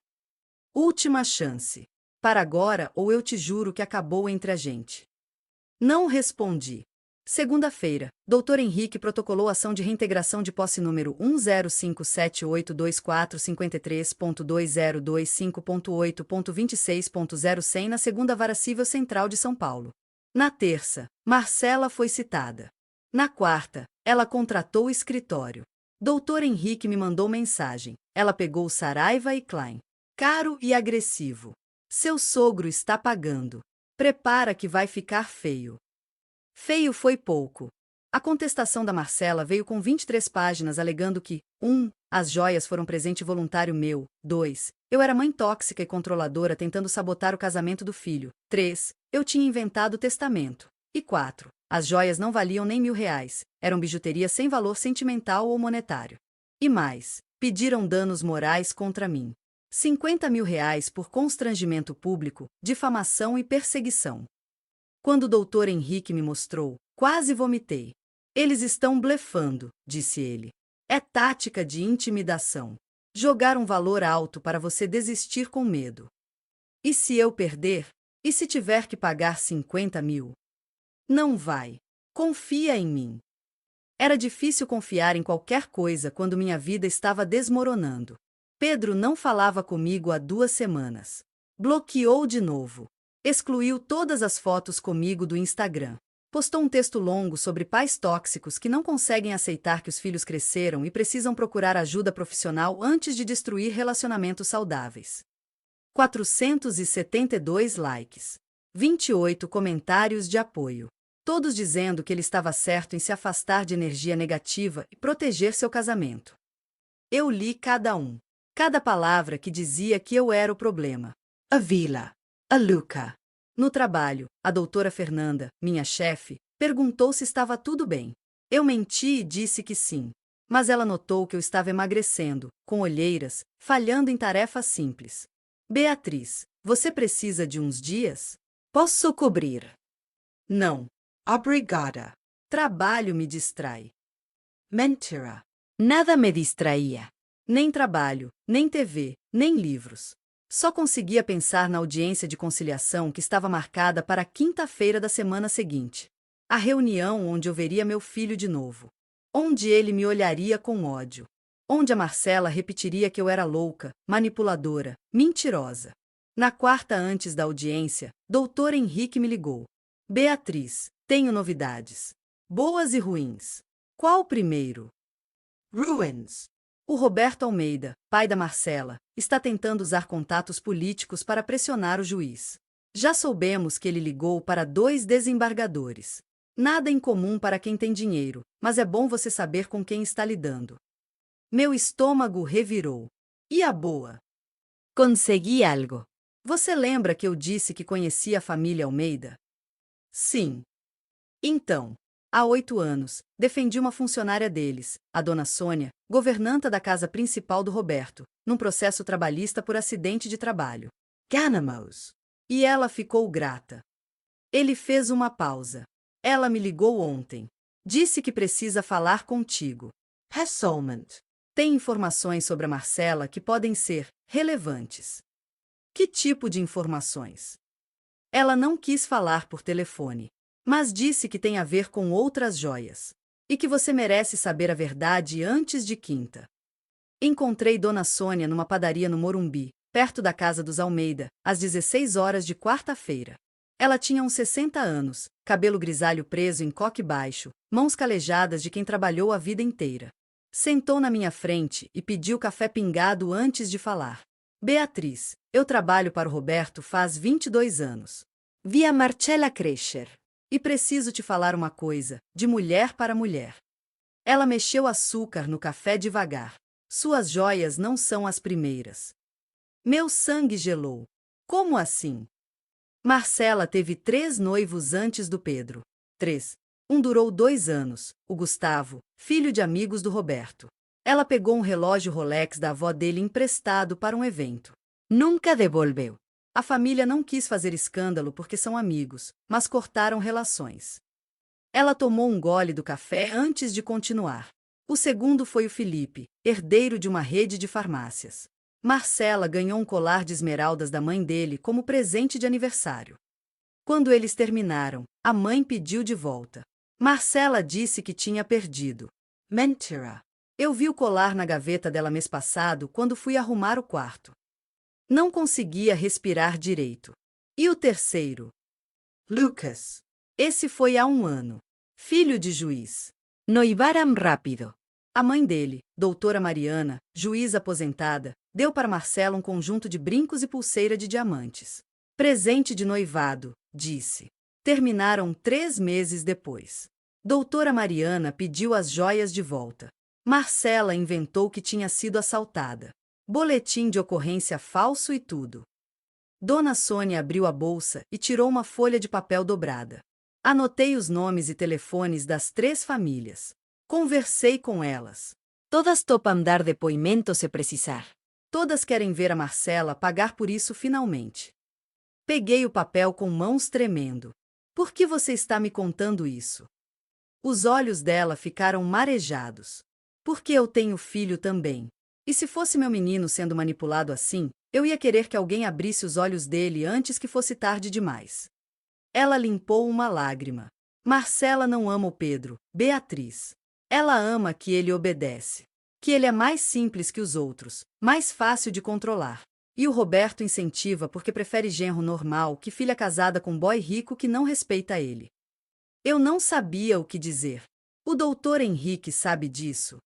Última chance. Para agora ou eu te juro que acabou entre a gente. Não respondi. Segunda-feira, Dr. Henrique protocolou ação de reintegração de posse número 105782453.2025.8.26.0100 na segunda Vara Civil Central de São Paulo. Na terça, Marcela foi citada. Na quarta, ela contratou o escritório. Dr. Henrique me mandou mensagem. Ela pegou Saraiva e Klein. Caro e agressivo. Seu sogro está pagando. Prepara que vai ficar feio. Feio foi pouco. A contestação da Marcela veio com 23 páginas alegando que 1. As joias foram presente voluntário meu. 2. Eu era mãe tóxica e controladora tentando sabotar o casamento do filho. 3. Eu tinha inventado o testamento. E 4. As joias não valiam nem R$1.000. Eram bijuteria sem valor sentimental ou monetário. E mais, pediram danos morais contra mim. R$50.000 por constrangimento público, difamação e perseguição. Quando o Dr. Henrique me mostrou, quase vomitei. Eles estão blefando, disse ele. É tática de intimidação. Jogar um valor alto para você desistir com medo. E se eu perder? E se tiver que pagar 50.000? Não vai. Confia em mim. Era difícil confiar em qualquer coisa quando minha vida estava desmoronando. Pedro não falava comigo há 2 semanas. Bloqueou de novo. Excluiu todas as fotos comigo do Instagram. Postou um texto longo sobre pais tóxicos que não conseguem aceitar que os filhos cresceram e precisam procurar ajuda profissional antes de destruir relacionamentos saudáveis. 472 likes. 28 comentários de apoio. Todos dizendo que ele estava certo em se afastar de energia negativa e proteger seu casamento. Eu li cada um. Cada palavra que dizia que eu era o problema. A Vila. A Luca. No trabalho, a doutora Fernanda, minha chefe, perguntou se estava tudo bem. Eu menti e disse que sim. Mas ela notou que eu estava emagrecendo, com olheiras, falhando em tarefas simples. Beatriz, você precisa de uns dias? Posso cobrir? Não. Obrigada. Trabalho me distrai. Mentira. Nada me distraía. Nem trabalho, nem TV, nem livros. Só conseguia pensar na audiência de conciliação que estava marcada para a quinta-feira da semana seguinte. A reunião onde eu veria meu filho de novo. Onde ele me olharia com ódio. Onde a Marcela repetiria que eu era louca, manipuladora, mentirosa. Na quarta antes da audiência, Dr. Henrique me ligou. Beatriz, tenho novidades. Boas e ruins. Qual primeiro? Ruins. O Roberto Almeida, pai da Marcela, está tentando usar contatos políticos para pressionar o juiz. Já soubemos que ele ligou para 2 desembargadores. Nada em comum para quem tem dinheiro, mas é bom você saber com quem está lidando. Meu estômago revirou. E a boa? Consegui algo. Você lembra que eu disse que conhecia a família Almeida? Sim. Então, há 8 anos, defendi uma funcionária deles, a dona Sônia, governanta da casa principal do Roberto, num processo trabalhista por acidente de trabalho. Ganamos. E ela ficou grata. Ele fez uma pausa. Ela me ligou ontem. Disse que precisa falar contigo. Pessoalment. Tem informações sobre a Marcela que podem ser relevantes. Que tipo de informações? Ela não quis falar por telefone, mas disse que tem a ver com outras joias. E que você merece saber a verdade antes de quinta. Encontrei Dona Sônia numa padaria no Morumbi, perto da casa dos Almeida, às 16 horas de quarta-feira. Ela tinha uns 60 anos, cabelo grisalho preso em coque baixo, mãos calejadas de quem trabalhou a vida inteira. Sentou na minha frente e pediu café pingado antes de falar. Beatriz, eu trabalho para o Roberto faz 22 anos. Vi a Marcella crescer. E preciso te falar uma coisa, de mulher para mulher. Ela mexeu açúcar no café devagar. Suas joias não são as primeiras. Meu sangue gelou. Como assim? Marcela teve 3 noivos antes do Pedro. 3. Um durou 2 anos, o Gustavo, filho de amigos do Roberto. Ela pegou um relógio Rolex da avó dele emprestado para um evento. Nunca devolveu. A família não quis fazer escândalo porque são amigos, mas cortaram relações. Ela tomou um gole do café antes de continuar. O segundo foi o Felipe, herdeiro de uma rede de farmácias. Marcela ganhou um colar de esmeraldas da mãe dele como presente de aniversário. Quando eles terminaram, a mãe pediu de volta. Marcela disse que tinha perdido. Mentira! Eu vi o colar na gaveta dela mês passado quando fui arrumar o quarto. Não conseguia respirar direito. E o terceiro? Lucas. Esse foi há 1 ano. Filho de juiz. Noivaram rápido. A mãe dele, doutora Mariana, juíza aposentada, deu para Marcela um conjunto de brincos e pulseira de diamantes. Presente de noivado, disse. Terminaram 3 meses depois. Doutora Mariana pediu as joias de volta. Marcela inventou que tinha sido assaltada. Boletim de ocorrência falso e tudo. Dona Sônia abriu a bolsa e tirou uma folha de papel dobrada. Anotei os nomes e telefones das 3 famílias. Conversei com elas. Todas topam dar depoimento se precisar. Todas querem ver a Marcela pagar por isso finalmente. Peguei o papel com mãos tremendo. Por que você está me contando isso? Os olhos dela ficaram marejados. Porque eu tenho filho também. E se fosse meu menino sendo manipulado assim, eu ia querer que alguém abrisse os olhos dele antes que fosse tarde demais. Ela limpou uma lágrima. Marcela não ama o Pedro, Beatriz. Ela ama que ele obedece. Que ele é mais simples que os outros, mais fácil de controlar. E o Roberto incentiva porque prefere genro normal que filha casada com boy rico que não respeita ele. Eu não sabia o que dizer. O doutor Henrique sabe disso.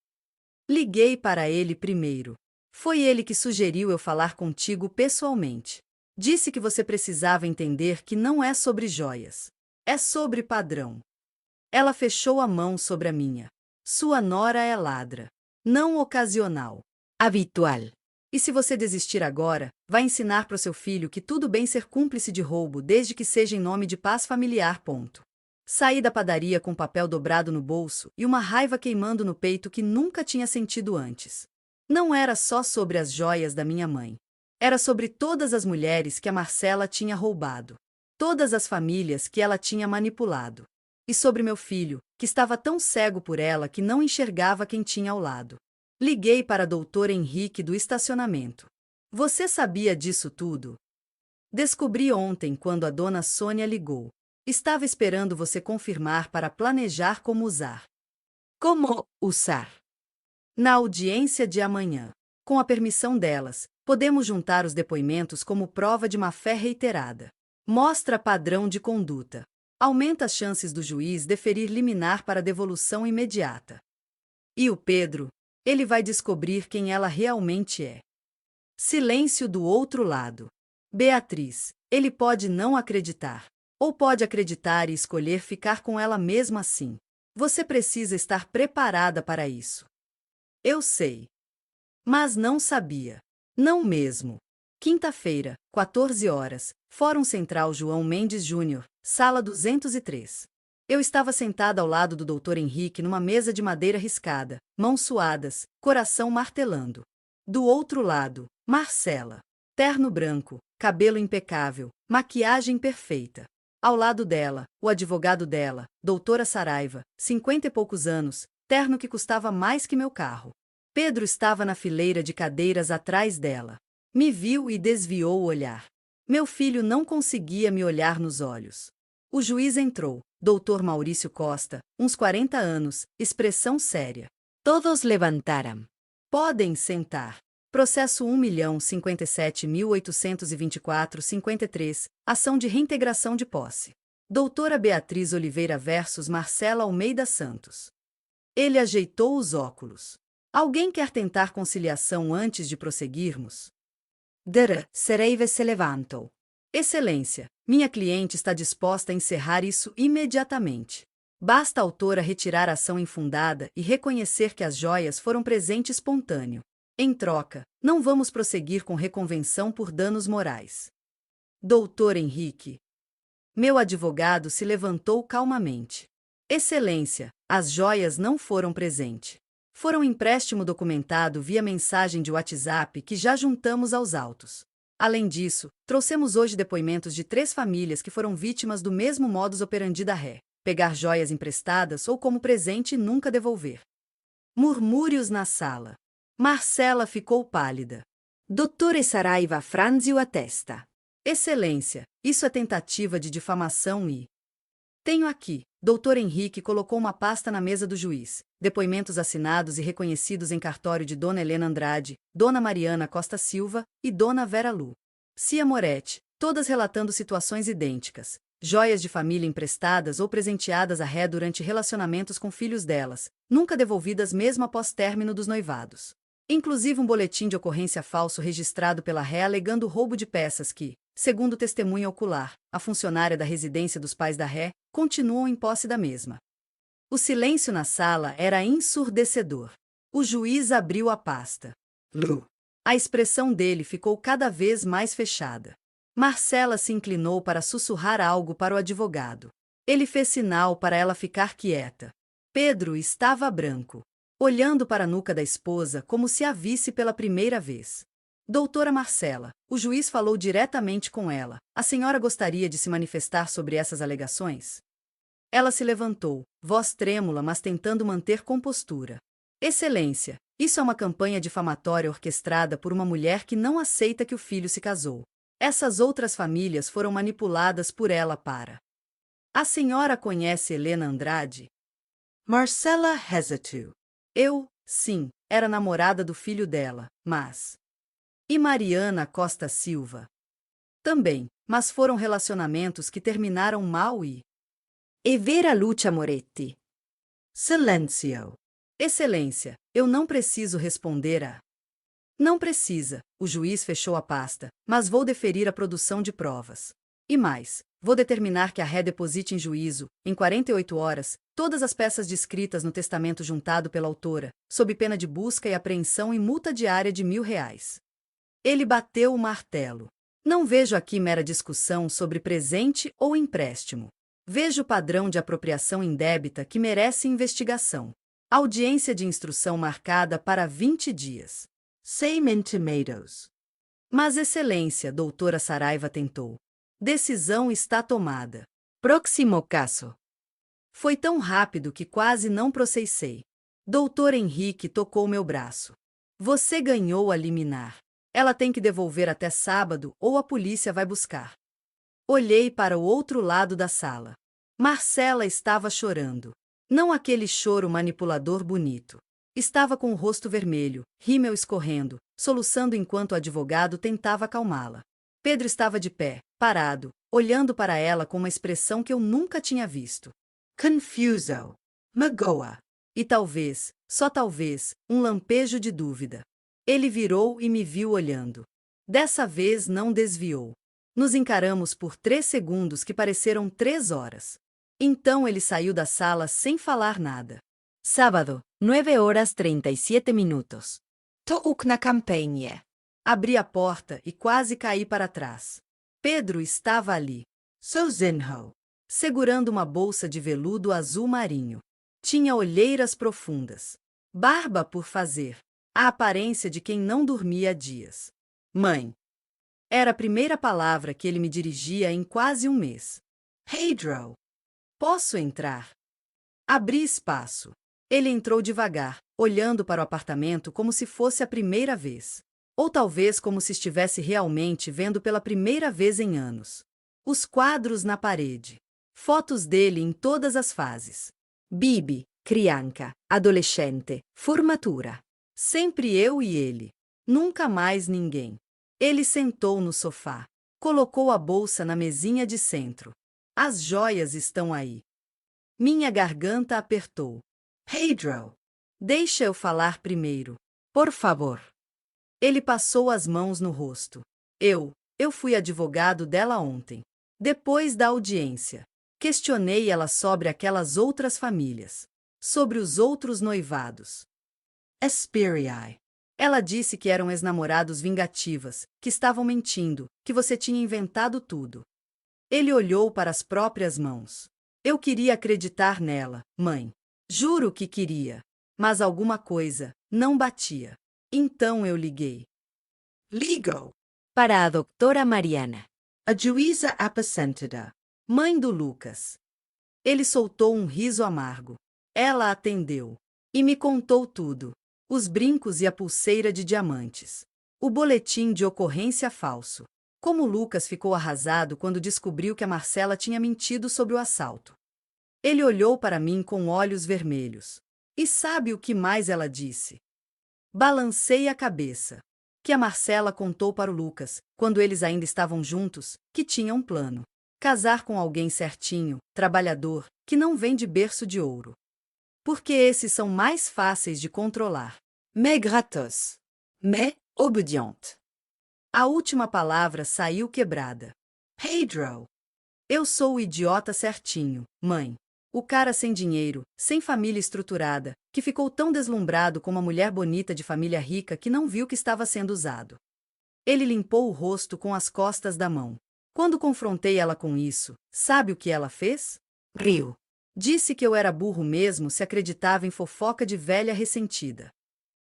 Liguei para ele primeiro. Foi ele que sugeriu eu falar contigo pessoalmente. Disse que você precisava entender que não é sobre joias. É sobre padrão. Ela fechou a mão sobre a minha. Sua nora é ladra. Não ocasional. Habitual. E se você desistir agora, vai ensinar para o seu filho que tudo bem ser cúmplice de roubo desde que seja em nome de paz familiar. Ponto. Saí da padaria com papel dobrado no bolso e uma raiva queimando no peito que nunca tinha sentido antes. Não era só sobre as joias da minha mãe. Era sobre todas as mulheres que a Marcela tinha roubado. Todas as famílias que ela tinha manipulado. E sobre meu filho, que estava tão cego por ela que não enxergava quem tinha ao lado. Liguei para doutor Henrique do estacionamento. Você sabia disso tudo? Descobri ontem quando a dona Sônia ligou. Estava esperando você confirmar para planejar como usar. Como usar? Na audiência de amanhã. Com a permissão delas, podemos juntar os depoimentos como prova de má-fé reiterada. Mostra padrão de conduta. Aumenta as chances do juiz deferir liminar para devolução imediata. E o Pedro? Ele vai descobrir quem ela realmente é. Silêncio do outro lado. Beatriz, ele pode não acreditar. Ou pode acreditar e escolher ficar com ela mesmo assim. Você precisa estar preparada para isso. Eu sei. Mas não sabia. Não mesmo. Quinta-feira, 14 horas, Fórum Central João Mendes Júnior, sala 203. Eu estava sentada ao lado do doutor Henrique numa mesa de madeira riscada, mãos suadas, coração martelando. Do outro lado, Marcela. Terno branco, cabelo impecável, maquiagem perfeita. Ao lado dela, o advogado dela, doutora Saraiva, 50 e poucos anos, terno que custava mais que meu carro. Pedro estava na fileira de cadeiras atrás dela. Me viu e desviou o olhar. Meu filho não conseguia me olhar nos olhos. O juiz entrou, doutor Maurício Costa, uns 40 anos, expressão séria. Todos levantaram. Podem sentar. Processo 1.057.824.53, ação de reintegração de posse. Doutora Beatriz Oliveira versus Marcela Almeida Santos. Ele ajeitou os óculos. Alguém quer tentar conciliação antes de prosseguirmos? Sereive se levantou. Excelência, minha cliente está disposta a encerrar isso imediatamente. Basta a autora retirar a ação infundada e reconhecer que as joias foram presente espontâneo. Em troca, não vamos prosseguir com reconvenção por danos morais. Doutor Henrique. Meu advogado se levantou calmamente. Excelência, as joias não foram presente. Foram empréstimo documentado via mensagem de WhatsApp que já juntamos aos autos. Além disso, trouxemos hoje depoimentos de 3 famílias que foram vítimas do mesmo modus operandi da ré: pegar joias emprestadas ou como presente e nunca devolver. Murmúrios na sala. Marcela ficou pálida. Dottore Saraiva franziu a testa. Excelência, isso é tentativa de difamação e... Tenho aqui. Doutor Henrique colocou uma pasta na mesa do juiz. Depoimentos assinados e reconhecidos em cartório de Dona Helena Andrade, Dona Mariana Costa Silva e Dona Vera Lu. Cia Moretti, todas relatando situações idênticas. Joias de família emprestadas ou presenteadas à ré durante relacionamentos com filhos delas, nunca devolvidas mesmo após término dos noivados. Inclusive um boletim de ocorrência falso registrado pela ré alegando roubo de peças que, segundo testemunha ocular, a funcionária da residência dos pais da ré, continuam em posse da mesma. O silêncio na sala era ensurdecedor. O juiz abriu a pasta. Lu. A expressão dele ficou cada vez mais fechada. Marcela se inclinou para sussurrar algo para o advogado. Ele fez sinal para ela ficar quieta. Pedro estava branco, olhando para a nuca da esposa como se a visse pela primeira vez. Doutora Marcela, o juiz falou diretamente com ela. A senhora gostaria de se manifestar sobre essas alegações? Ela se levantou, voz trêmula, mas tentando manter compostura. Excelência, isso é uma campanha difamatória orquestrada por uma mulher que não aceita que o filho se casou. Essas outras famílias foram manipuladas por ela para... A senhora conhece Helena Andrade? Marcela hesitated. Sim, era namorada do filho dela, mas... E Mariana Costa Silva? Também, mas foram relacionamentos que terminaram mal e... E Vera Lucia Moretti? Silêncio. Excelência, eu não preciso responder a... Não precisa, o juiz fechou a pasta, mas vou deferir a produção de provas. E mais, vou determinar que a ré deposite em juízo, em 48 horas, todas as peças descritas no testamento juntado pela autora, sob pena de busca e apreensão e multa diária de R$1.000. Ele bateu o martelo. Não vejo aqui mera discussão sobre presente ou empréstimo. Vejo padrão de apropriação indébita que merece investigação. Audiência de instrução marcada para 20 dias. Same in tomatoes. Mas excelência, doutora Saraiva tentou. Decisão está tomada. Próximo caso. Foi tão rápido que quase não processei. Doutor Henrique tocou meu braço. Você ganhou a liminar. Ela tem que devolver até sábado ou a polícia vai buscar. Olhei para o outro lado da sala. Marcela estava chorando. Não aquele choro manipulador bonito. Estava com o rosto vermelho, rímel escorrendo, soluçando enquanto o advogado tentava acalmá-la. Pedro estava de pé, parado, olhando para ela com uma expressão que eu nunca tinha visto. Confuso. Magoa. E talvez, só talvez, um lampejo de dúvida. Ele virou e me viu olhando. Dessa vez não desviou. Nos encaramos por 3 segundos que pareceram 3 horas. Então ele saiu da sala sem falar nada. Sábado, 9:37. To na campanha. Abri a porta e quase caí para trás. Pedro estava ali. Sozinho. Segurando uma bolsa de veludo azul marinho. Tinha olheiras profundas. Barba por fazer. A aparência de quem não dormia há dias. Mãe. Era a primeira palavra que ele me dirigia em quase um mês. Pedro. Posso entrar? Abri espaço. Ele entrou devagar, olhando para o apartamento como se fosse a primeira vez. Ou talvez como se estivesse realmente vendo pela primeira vez em anos. Os quadros na parede. Fotos dele em todas as fases. Bibi, criança, adolescente, formatura. Sempre eu e ele. Nunca mais ninguém. Ele sentou no sofá. Colocou a bolsa na mesinha de centro. As joias estão aí. Minha garganta apertou. Pedro! Deixa eu falar primeiro. Por favor. Ele passou as mãos no rosto. Eu fui advogado dela ontem. Depois da audiência, questionei ela sobre aquelas outras famílias. Sobre os outros noivados. Esperiai. Ela disse que eram ex-namorados vingativas, que estavam mentindo, que você tinha inventado tudo. Ele olhou para as próprias mãos. Eu queria acreditar nela, mãe. Juro que queria. Mas alguma coisa não batia. Então eu liguei. Ligou. Para a doutora Mariana. A juíza apacentada. Mãe do Lucas. Ele soltou um riso amargo. Ela atendeu. E me contou tudo. Os brincos e a pulseira de diamantes. O boletim de ocorrência falso. Como Lucas ficou arrasado quando descobriu que a Marcela tinha mentido sobre o assalto. Ele olhou para mim com olhos vermelhos. E sabe o que mais ela disse? Balancei a cabeça. Que a Marcela contou para o Lucas, quando eles ainda estavam juntos, que tinha um plano. Casar com alguém certinho, trabalhador, que não vem de berço de ouro. Porque esses são mais fáceis de controlar. Mais gratos. Mais obédiente. A última palavra saiu quebrada. Pedro. Eu sou o idiota certinho, mãe. O cara sem dinheiro, sem família estruturada, que ficou tão deslumbrado com uma mulher bonita de família rica que não viu que estava sendo usado. Ele limpou o rosto com as costas da mão. Quando confrontei ela com isso, sabe o que ela fez? Riu. Disse que eu era burro mesmo se acreditava em fofoca de velha ressentida.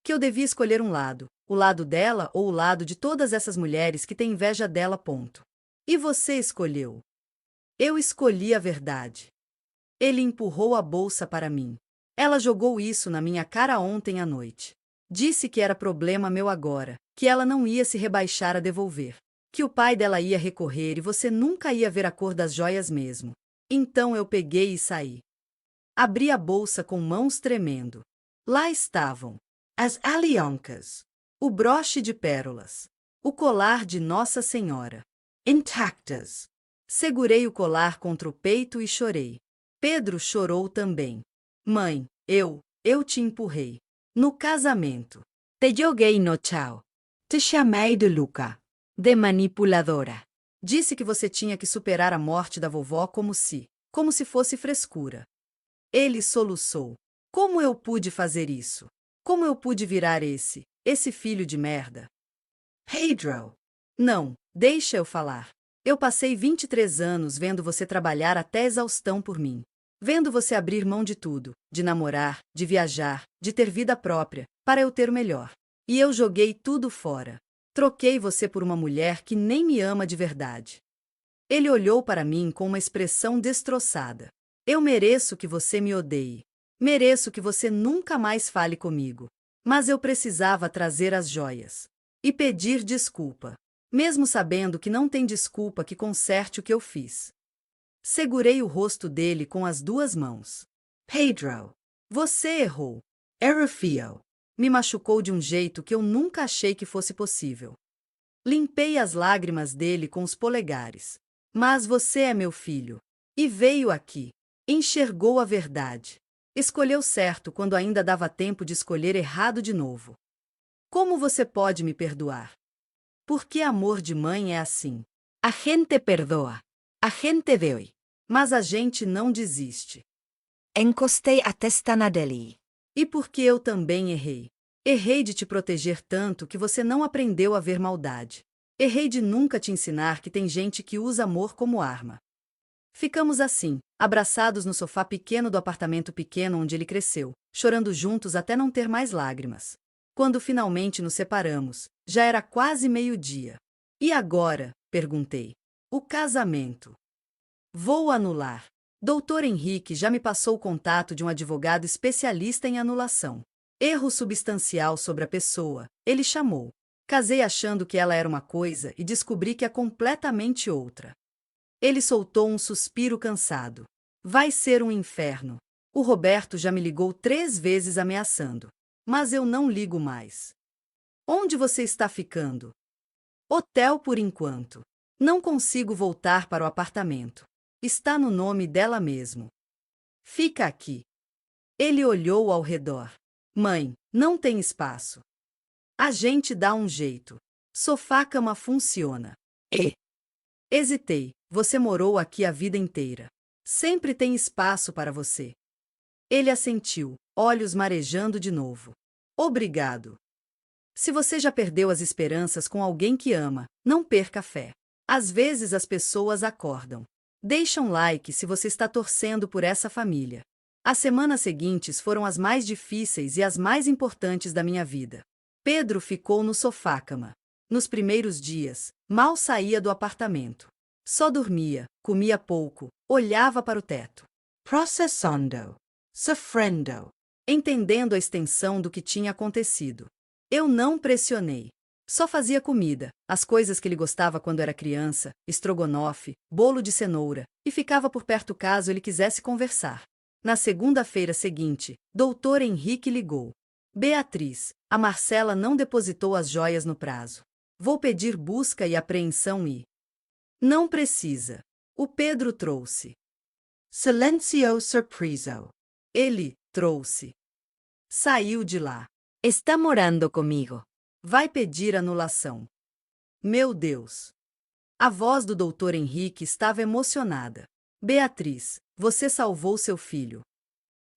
Que eu devia escolher um lado, o lado dela ou o lado de todas essas mulheres que têm inveja dela. Ponto. E você escolheu. Eu escolhi a verdade. Ele empurrou a bolsa para mim. Ela jogou isso na minha cara ontem à noite. Disse que era problema meu agora, que ela não ia se rebaixar a devolver. Que o pai dela ia recorrer e você nunca ia ver a cor das joias mesmo. Então eu peguei e saí. Abri a bolsa com mãos tremendo. Lá estavam as aliancas, o broche de pérolas, o colar de Nossa Senhora, intactas. Segurei o colar contra o peito e chorei. Pedro chorou também. Mãe, eu te empurrei. No casamento. Te joguei no chão. Te chamei de Luca. De manipuladora. Disse que você tinha que superar a morte da vovó como se fosse frescura. Ele soluçou. Como eu pude fazer isso? Como eu pude virar esse filho de merda? Pedro. Não, deixa eu falar. Eu passei 23 anos vendo você trabalhar até exaustão por mim. Vendo você abrir mão de tudo, de namorar, de viajar, de ter vida própria, para eu ter o melhor. E eu joguei tudo fora. Troquei você por uma mulher que nem me ama de verdade. Ele olhou para mim com uma expressão destroçada. Eu mereço que você me odeie. Mereço que você nunca mais fale comigo. Mas eu precisava trazer as joias. E pedir desculpa. Mesmo sabendo que não tem desculpa que conserte o que eu fiz. Segurei o rosto dele com as duas mãos. Pedro, você errou. Era feio. Me machucou de um jeito que eu nunca achei que fosse possível. Limpei as lágrimas dele com os polegares. Mas você é meu filho. E veio aqui. Enxergou a verdade. Escolheu certo quando ainda dava tempo de escolher errado de novo. Como você pode me perdoar? Porque amor de mãe é assim. A gente perdoa. A gente dói. Mas a gente não desiste. Encostei a testa na dele. E porque eu também errei. Errei de te proteger tanto que você não aprendeu a ver maldade. Errei de nunca te ensinar que tem gente que usa amor como arma. Ficamos assim, abraçados no sofá pequeno do apartamento pequeno onde ele cresceu, chorando juntos até não ter mais lágrimas. Quando finalmente nos separamos, já era quase meio-dia. E agora? Perguntei. O casamento. Vou anular. Doutor Henrique já me passou o contato de um advogado especialista em anulação. Erro substancial sobre a pessoa, ele chamou. Casei achando que ela era uma coisa e descobri que é completamente outra. Ele soltou um suspiro cansado. Vai ser um inferno. O Roberto já me ligou 3 vezes ameaçando. Mas eu não ligo mais. Onde você está ficando? Hotel por enquanto. Não consigo voltar para o apartamento. Está no nome dela mesmo. Fica aqui. Ele olhou ao redor. Mãe, não tem espaço. A gente dá um jeito. Sofá-cama funciona. Hesitei. Você morou aqui a vida inteira. Sempre tem espaço para você. Ele assentiu, olhos marejando de novo. Obrigado. Se você já perdeu as esperanças com alguém que ama, não perca a fé. Às vezes as pessoas acordam. Deixa um like se você está torcendo por essa família. As semanas seguintes foram as mais difíceis e as mais importantes da minha vida. Pedro ficou no sofá-cama. Nos primeiros dias, mal saía do apartamento. Só dormia, comia pouco, olhava para o teto. Processando. Sofrendo. Entendendo a extensão do que tinha acontecido. Eu não pressionei. Só fazia comida, as coisas que ele gostava quando era criança, estrogonofe, bolo de cenoura, e ficava por perto caso ele quisesse conversar. Na segunda-feira seguinte, Dr. Henrique ligou. Beatriz, a Marcela não depositou as joias no prazo. Vou pedir busca e apreensão e... Não precisa. O Pedro trouxe. Silencio surpreso. Ele trouxe. Saiu de lá. Está morando comigo. Vai pedir anulação. Meu Deus! A voz do Dr. Henrique estava emocionada. Beatriz, você salvou seu filho.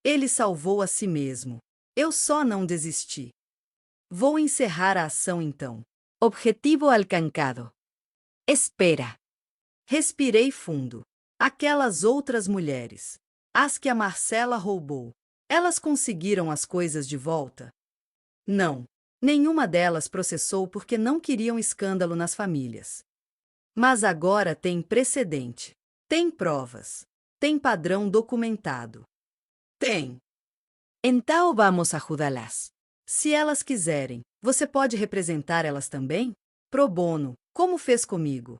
Ele salvou a si mesmo. Eu só não desisti. Vou encerrar a ação então. Objetivo alcançado. Espera. Respirei fundo. Aquelas outras mulheres. As que a Marcela roubou. Elas conseguiram as coisas de volta? Não. Nenhuma delas processou porque não queriam escândalo nas famílias. Mas agora tem precedente. Tem provas. Tem padrão documentado. Tem. Então vamos ajudá-las. Se elas quiserem, você pode representar elas também? Pro bono, como fez comigo.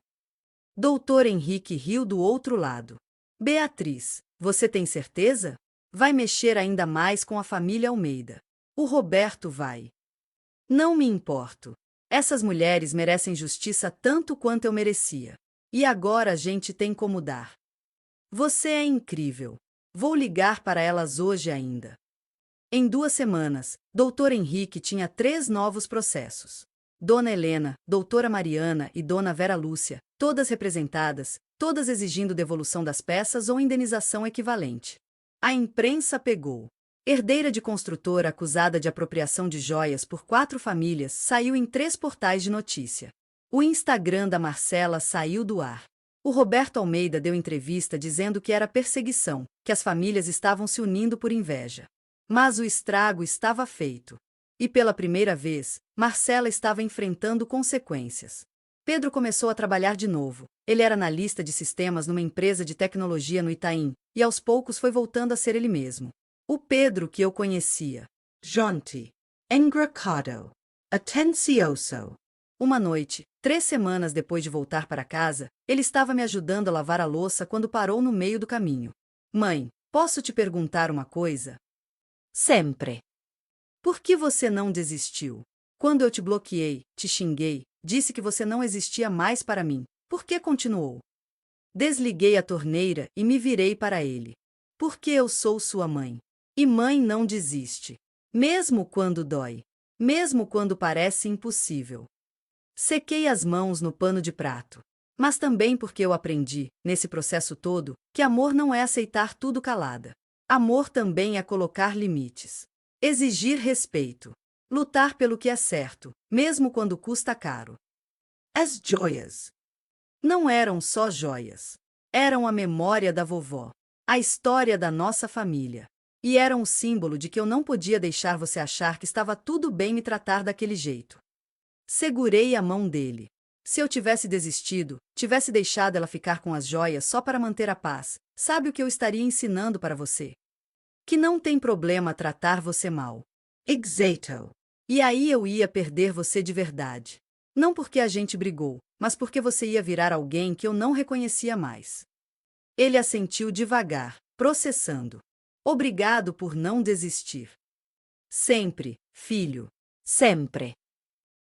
Dr. Henrique riu do outro lado. Beatriz, você tem certeza? Vai mexer ainda mais com a família Almeida. O Roberto vai. Não me importo. Essas mulheres merecem justiça tanto quanto eu merecia. E agora a gente tem como dar. Você é incrível. Vou ligar para elas hoje ainda. Em 2 semanas, Dr. Henrique tinha 3 novos processos. Dona Helena, Doutora Mariana e Dona Vera Lúcia, todas representadas, todas exigindo devolução das peças ou indenização equivalente. A imprensa pegou. Herdeira de construtora acusada de apropriação de joias por 4 famílias saiu em 3 portais de notícia. O Instagram da Marcela saiu do ar. O Roberto Almeida deu entrevista dizendo que era perseguição, que as famílias estavam se unindo por inveja. Mas o estrago estava feito. E pela primeira vez, Marcela estava enfrentando consequências. Pedro começou a trabalhar de novo. Ele era analista de sistemas numa empresa de tecnologia no Itaim, e aos poucos foi voltando a ser ele mesmo. O Pedro que eu conhecia. Jonte. Engracado. Atencioso. Uma noite, 3 semanas depois de voltar para casa, ele estava me ajudando a lavar a louça quando parou no meio do caminho. Mãe, posso te perguntar uma coisa? Sempre. Por que você não desistiu? Quando eu te bloqueei, te xinguei, disse que você não existia mais para mim. Por que continuou? Desliguei a torneira e me virei para ele. Porque eu sou sua mãe. E mãe não desiste. Mesmo quando dói. Mesmo quando parece impossível. Sequei as mãos no pano de prato. Mas também porque eu aprendi, nesse processo todo, que amor não é aceitar tudo calada. Amor também é colocar limites. Exigir respeito. Lutar pelo que é certo, mesmo quando custa caro. As joias. Não eram só joias. Eram a memória da vovó. A história da nossa família. E eram um símbolo de que eu não podia deixar você achar que estava tudo bem me tratar daquele jeito. Segurei a mão dele. Se eu tivesse desistido, tivesse deixado ela ficar com as joias só para manter a paz, sabe o que eu estaria ensinando para você? Que não tem problema tratar você mal. Exato. E aí eu ia perder você de verdade. Não porque a gente brigou, mas porque você ia virar alguém que eu não reconhecia mais. Ele assentiu devagar, processando. Obrigado por não desistir. Sempre, Filho. Sempre.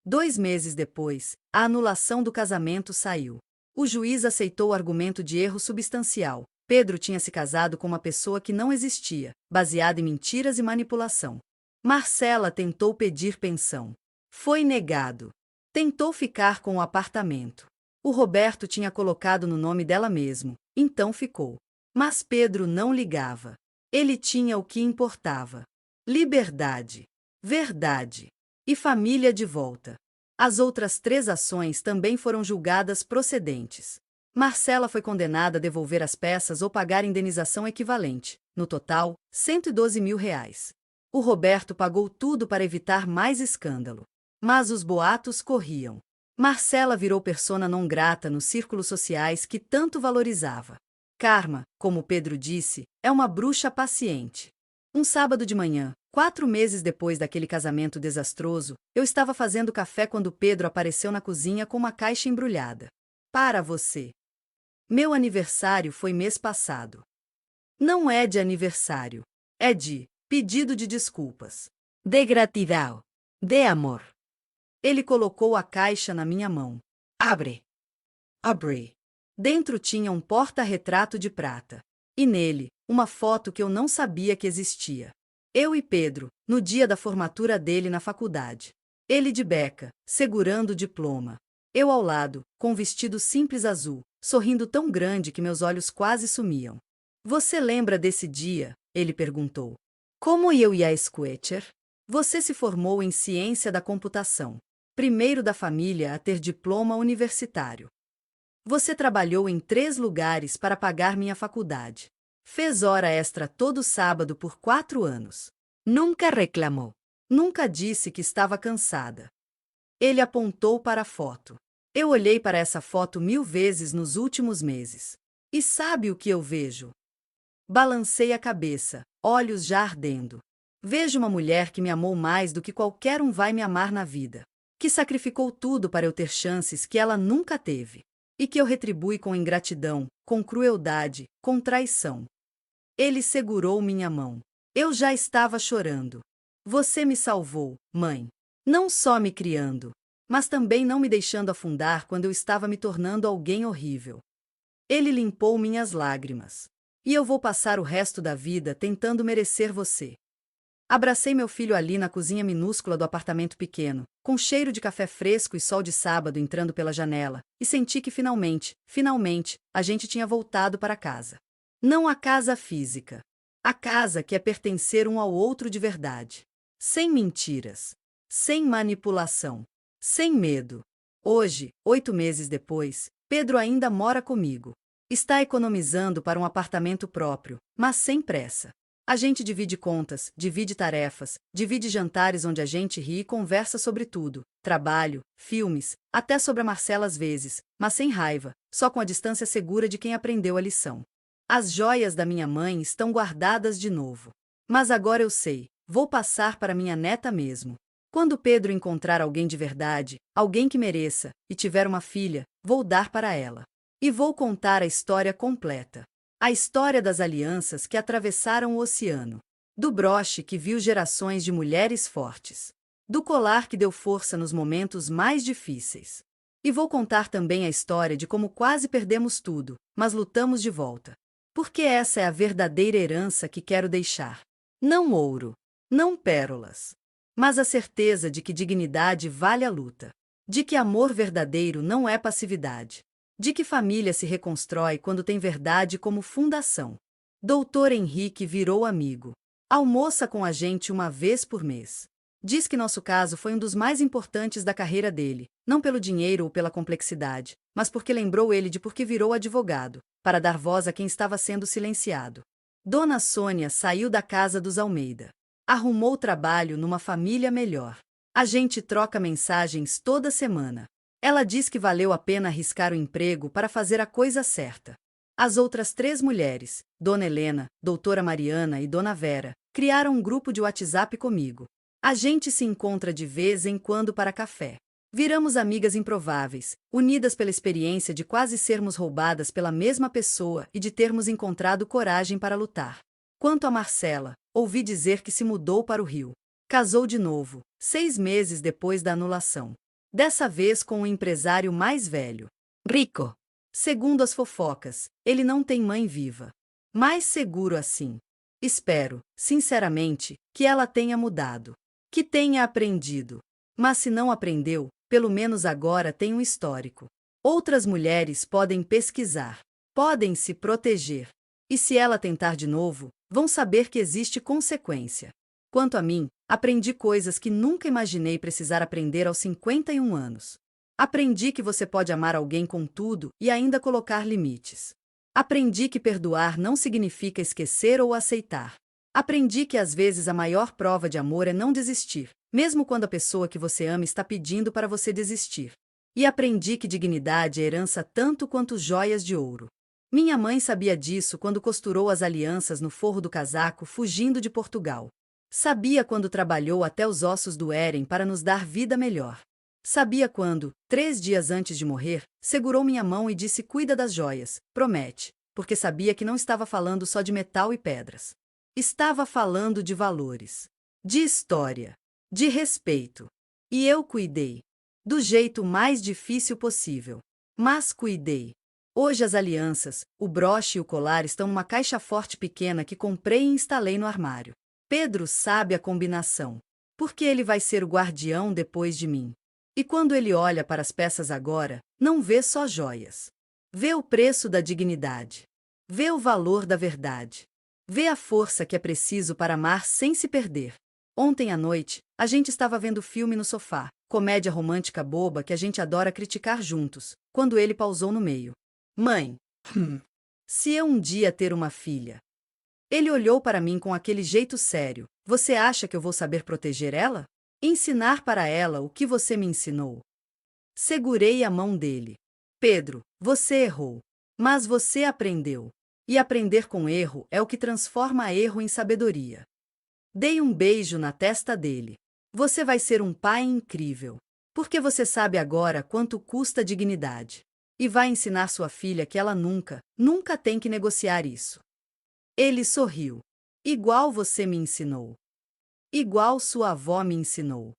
2 meses depois, a anulação do casamento saiu. O juiz aceitou o argumento de erro substancial. Pedro tinha se casado com uma pessoa que não existia, baseada em mentiras e manipulação. Marcela tentou pedir pensão. Foi negado. Tentou ficar com o apartamento. O Roberto tinha colocado no nome dela mesmo, então ficou. Mas Pedro não ligava. Ele tinha o que importava: liberdade, verdade e família de volta. As outras 3 ações também foram julgadas procedentes. Marcela foi condenada a devolver as peças ou pagar indenização equivalente, no total, R$ 112 mil. O Roberto pagou tudo para evitar mais escândalo. Mas os boatos corriam. Marcela virou persona non grata nos círculos sociais que tanto valorizava. Karma, como Pedro disse, é uma bruxa paciente. Um sábado de manhã, 4 meses depois daquele casamento desastroso, eu estava fazendo café quando Pedro apareceu na cozinha com uma caixa embrulhada. Para você. Meu aniversário foi mês passado. Não é de aniversário. É de pedido de desculpas. De gratidão. De amor. Ele colocou a caixa na minha mão. Abre. Abri. Dentro tinha um porta-retrato de prata. E nele, uma foto que eu não sabia que existia. Eu e Pedro, no dia da formatura dele na faculdade. Ele de beca, segurando o diploma. Eu ao lado, com um vestido simples azul, sorrindo tão grande que meus olhos quase sumiam. Você lembra desse dia? Ele perguntou. Como eu ia escuecer? Você se formou em ciência da computação. Primeiro da família a ter diploma universitário. Você trabalhou em 3 lugares para pagar minha faculdade. Fez hora extra todo sábado por 4 anos. Nunca reclamou. Nunca disse que estava cansada. Ele apontou para a foto. Eu olhei para essa foto 1000 vezes nos últimos meses. E sabe o que eu vejo? Balancei a cabeça, olhos já ardendo. Vejo uma mulher que me amou mais do que qualquer um vai me amar na vida. Que sacrificou tudo para eu ter chances que ela nunca teve. E que eu retribui com ingratidão, com crueldade, com traição. Ele segurou minha mão. Eu já estava chorando. Você me salvou, mãe. Não só me criando, mas também não me deixando afundar quando eu estava me tornando alguém horrível. Ele limpou minhas lágrimas. E eu vou passar o resto da vida tentando merecer você. Abracei meu filho ali na cozinha minúscula do apartamento pequeno, com cheiro de café fresco e sol de sábado entrando pela janela, e senti que finalmente, a gente tinha voltado para casa. Não a casa física. A casa que é pertencer um ao outro de verdade. Sem mentiras. Sem manipulação. Sem medo. Hoje, 8 meses depois, Pedro ainda mora comigo. Está economizando para um apartamento próprio, mas sem pressa. A gente divide contas, divide tarefas, divide jantares onde a gente ri e conversa sobre tudo, trabalho, filmes, até sobre a Marcela às vezes, mas sem raiva, só com a distância segura de quem aprendeu a lição. As joias da minha mãe estão guardadas de novo. Mas agora eu sei, vou passar para minha neta mesmo. Quando Pedro encontrar alguém de verdade, alguém que mereça, e tiver uma filha, vou dar para ela. E vou contar a história completa. A história das alianças que atravessaram o oceano. Do broche que viu gerações de mulheres fortes. Do colar que deu força nos momentos mais difíceis. E vou contar também a história de como quase perdemos tudo, mas lutamos de volta. Porque essa é a verdadeira herança que quero deixar. Não ouro, não pérolas, mas a certeza de que dignidade vale a luta. De que amor verdadeiro não é passividade. De que família se reconstrói quando tem verdade como fundação. Doutor Henrique virou amigo. Almoça com a gente uma vez por mês. Diz que nosso caso foi um dos mais importantes da carreira dele, não pelo dinheiro ou pela complexidade, mas porque lembrou ele de por que virou advogado, para dar voz a quem estava sendo silenciado. Dona Sônia saiu da casa dos Almeida. Arrumou trabalho numa família melhor. A gente troca mensagens toda semana. Ela diz que valeu a pena arriscar o emprego para fazer a coisa certa. As outras 3 mulheres, Dona Helena, Doutora Mariana e Dona Vera, criaram um grupo de WhatsApp comigo. A gente se encontra de vez em quando para café. Viramos amigas improváveis, unidas pela experiência de quase sermos roubadas pela mesma pessoa e de termos encontrado coragem para lutar. Quanto a Marcela, ouvi dizer que se mudou para o Rio. Casou de novo, 6 meses depois da anulação. Dessa vez com um empresário mais velho. Rico. Segundo as fofocas, ele não tem mãe viva. Mais seguro assim. Espero, sinceramente, que ela tenha mudado. Que tenha aprendido. Mas se não aprendeu, pelo menos agora tem um histórico. Outras mulheres podem pesquisar. Podem se proteger. E se ela tentar de novo, vão saber que existe consequência. Quanto a mim, aprendi coisas que nunca imaginei precisar aprender aos 51 anos. Aprendi que você pode amar alguém com tudo e ainda colocar limites. Aprendi que perdoar não significa esquecer ou aceitar. Aprendi que às vezes a maior prova de amor é não desistir, mesmo quando a pessoa que você ama está pedindo para você desistir. E aprendi que dignidade é herança tanto quanto joias de ouro. Minha mãe sabia disso quando costurou as alianças no forro do casaco fugindo de Portugal. Sabia quando trabalhou até os ossos doerem para nos dar vida melhor. Sabia quando, 3 dias antes de morrer, segurou minha mão e disse: "Cuida das joias, promete", porque sabia que não estava falando só de metal e pedras. Estava falando de valores, de história, de respeito. E eu cuidei. Do jeito mais difícil possível. Mas cuidei. Hoje as alianças, o broche e o colar estão numa caixa forte pequena que comprei e instalei no armário. Pedro sabe a combinação. Porque ele vai ser o guardião depois de mim. E quando ele olha para as peças agora, não vê só joias. Vê o preço da dignidade. Vê o valor da verdade. Vê a força que é preciso para amar sem se perder. Ontem à noite, a gente estava vendo filme no sofá, comédia romântica boba que a gente adora criticar juntos, quando ele pausou no meio. "Mãe, se eu um dia ter uma filha..." Ele olhou para mim com aquele jeito sério. "Você acha que eu vou saber proteger ela? Ensinar para ela o que você me ensinou?" Segurei a mão dele. "Pedro, você errou. Mas você aprendeu. E aprender com erro é o que transforma erro em sabedoria." Dei um beijo na testa dele. "Você vai ser um pai incrível. Porque você sabe agora quanto custa a dignidade. E vai ensinar sua filha que ela nunca, nunca tem que negociar isso." Ele sorriu. "Igual você me ensinou. Igual sua avó me ensinou."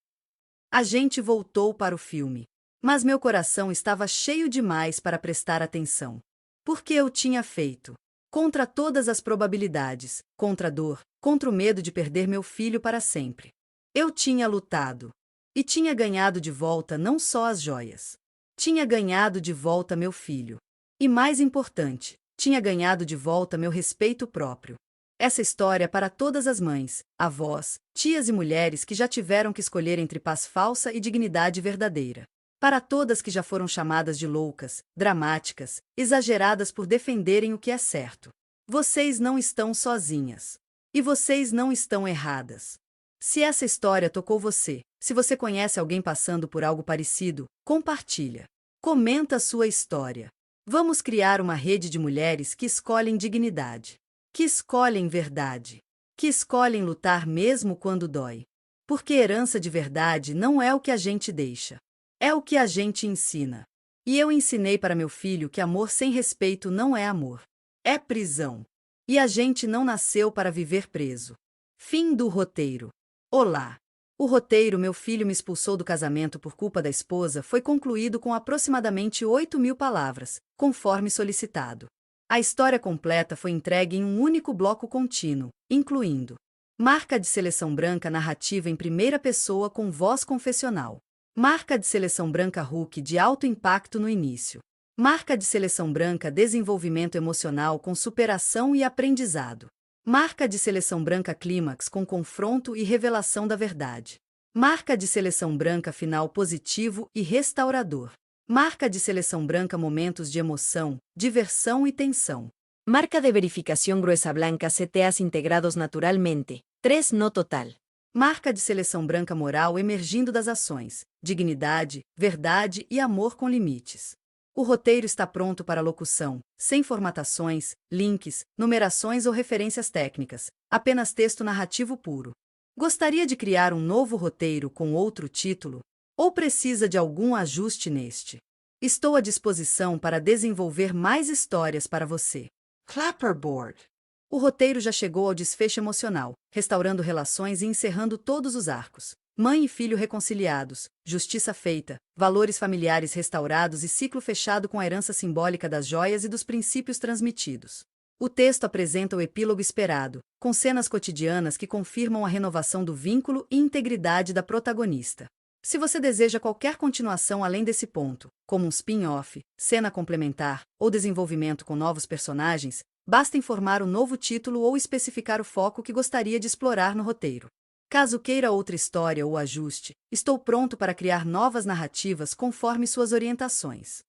A gente voltou para o filme. Mas meu coração estava cheio demais para prestar atenção. Porque eu tinha feito. Contra todas as probabilidades, contra a dor, contra o medo de perder meu filho para sempre. Eu tinha lutado. E tinha ganhado de volta não só as joias. Tinha ganhado de volta meu filho. E mais importante, tinha ganhado de volta meu respeito próprio. Essa história é para todas as mães, avós, tias e mulheres que já tiveram que escolher entre paz falsa e dignidade verdadeira. Para todas que já foram chamadas de loucas, dramáticas, exageradas por defenderem o que é certo. Vocês não estão sozinhas. E vocês não estão erradas. Se essa história tocou você, se você conhece alguém passando por algo parecido, compartilha. Comenta sua história. Vamos criar uma rede de mulheres que escolhem dignidade. Que escolhem verdade. Que escolhem lutar mesmo quando dói. Porque herança de verdade não é o que a gente deixa. É o que a gente ensina. E eu ensinei para meu filho que amor sem respeito não é amor. É prisão. E a gente não nasceu para viver preso. Fim do roteiro. Olá. O roteiro "Meu filho me expulsou do casamento por culpa da esposa" foi concluído com aproximadamente 8.000 palavras, conforme solicitado. A história completa foi entregue em um único bloco contínuo, incluindo marca de seleção branca narrativa em primeira pessoa com voz confessional, marca de seleção branca Hulk de alto impacto no início, marca de seleção branca desenvolvimento emocional com superação e aprendizado, marca de seleção branca clímax com confronto e revelação da verdade, marca de seleção branca final positivo e restaurador. Marca de seleção branca momentos de emoção, diversão e tensão. Marca de verificación gruesa blanca CTAs integrados naturalmente. 3 no total. Marca de seleção branca moral emergindo das ações, dignidade, verdade e amor com limites. O roteiro está pronto para locução, sem formatações, links, numerações ou referências técnicas, apenas texto narrativo puro. Gostaria de criar um novo roteiro com outro título? Ou precisa de algum ajuste neste? Estou à disposição para desenvolver mais histórias para você. Clapperboard. O roteiro já chegou ao desfecho emocional, restaurando relações e encerrando todos os arcos. Mãe e filho reconciliados, justiça feita, valores familiares restaurados e ciclo fechado com a herança simbólica das joias e dos princípios transmitidos. O texto apresenta o epílogo esperado, com cenas cotidianas que confirmam a renovação do vínculo e integridade da protagonista. Se você deseja qualquer continuação além desse ponto, como um spin-off, cena complementar ou desenvolvimento com novos personagens, basta informar o novo título ou especificar o foco que gostaria de explorar no roteiro. Caso queira outra história ou ajuste, estou pronto para criar novas narrativas conforme suas orientações.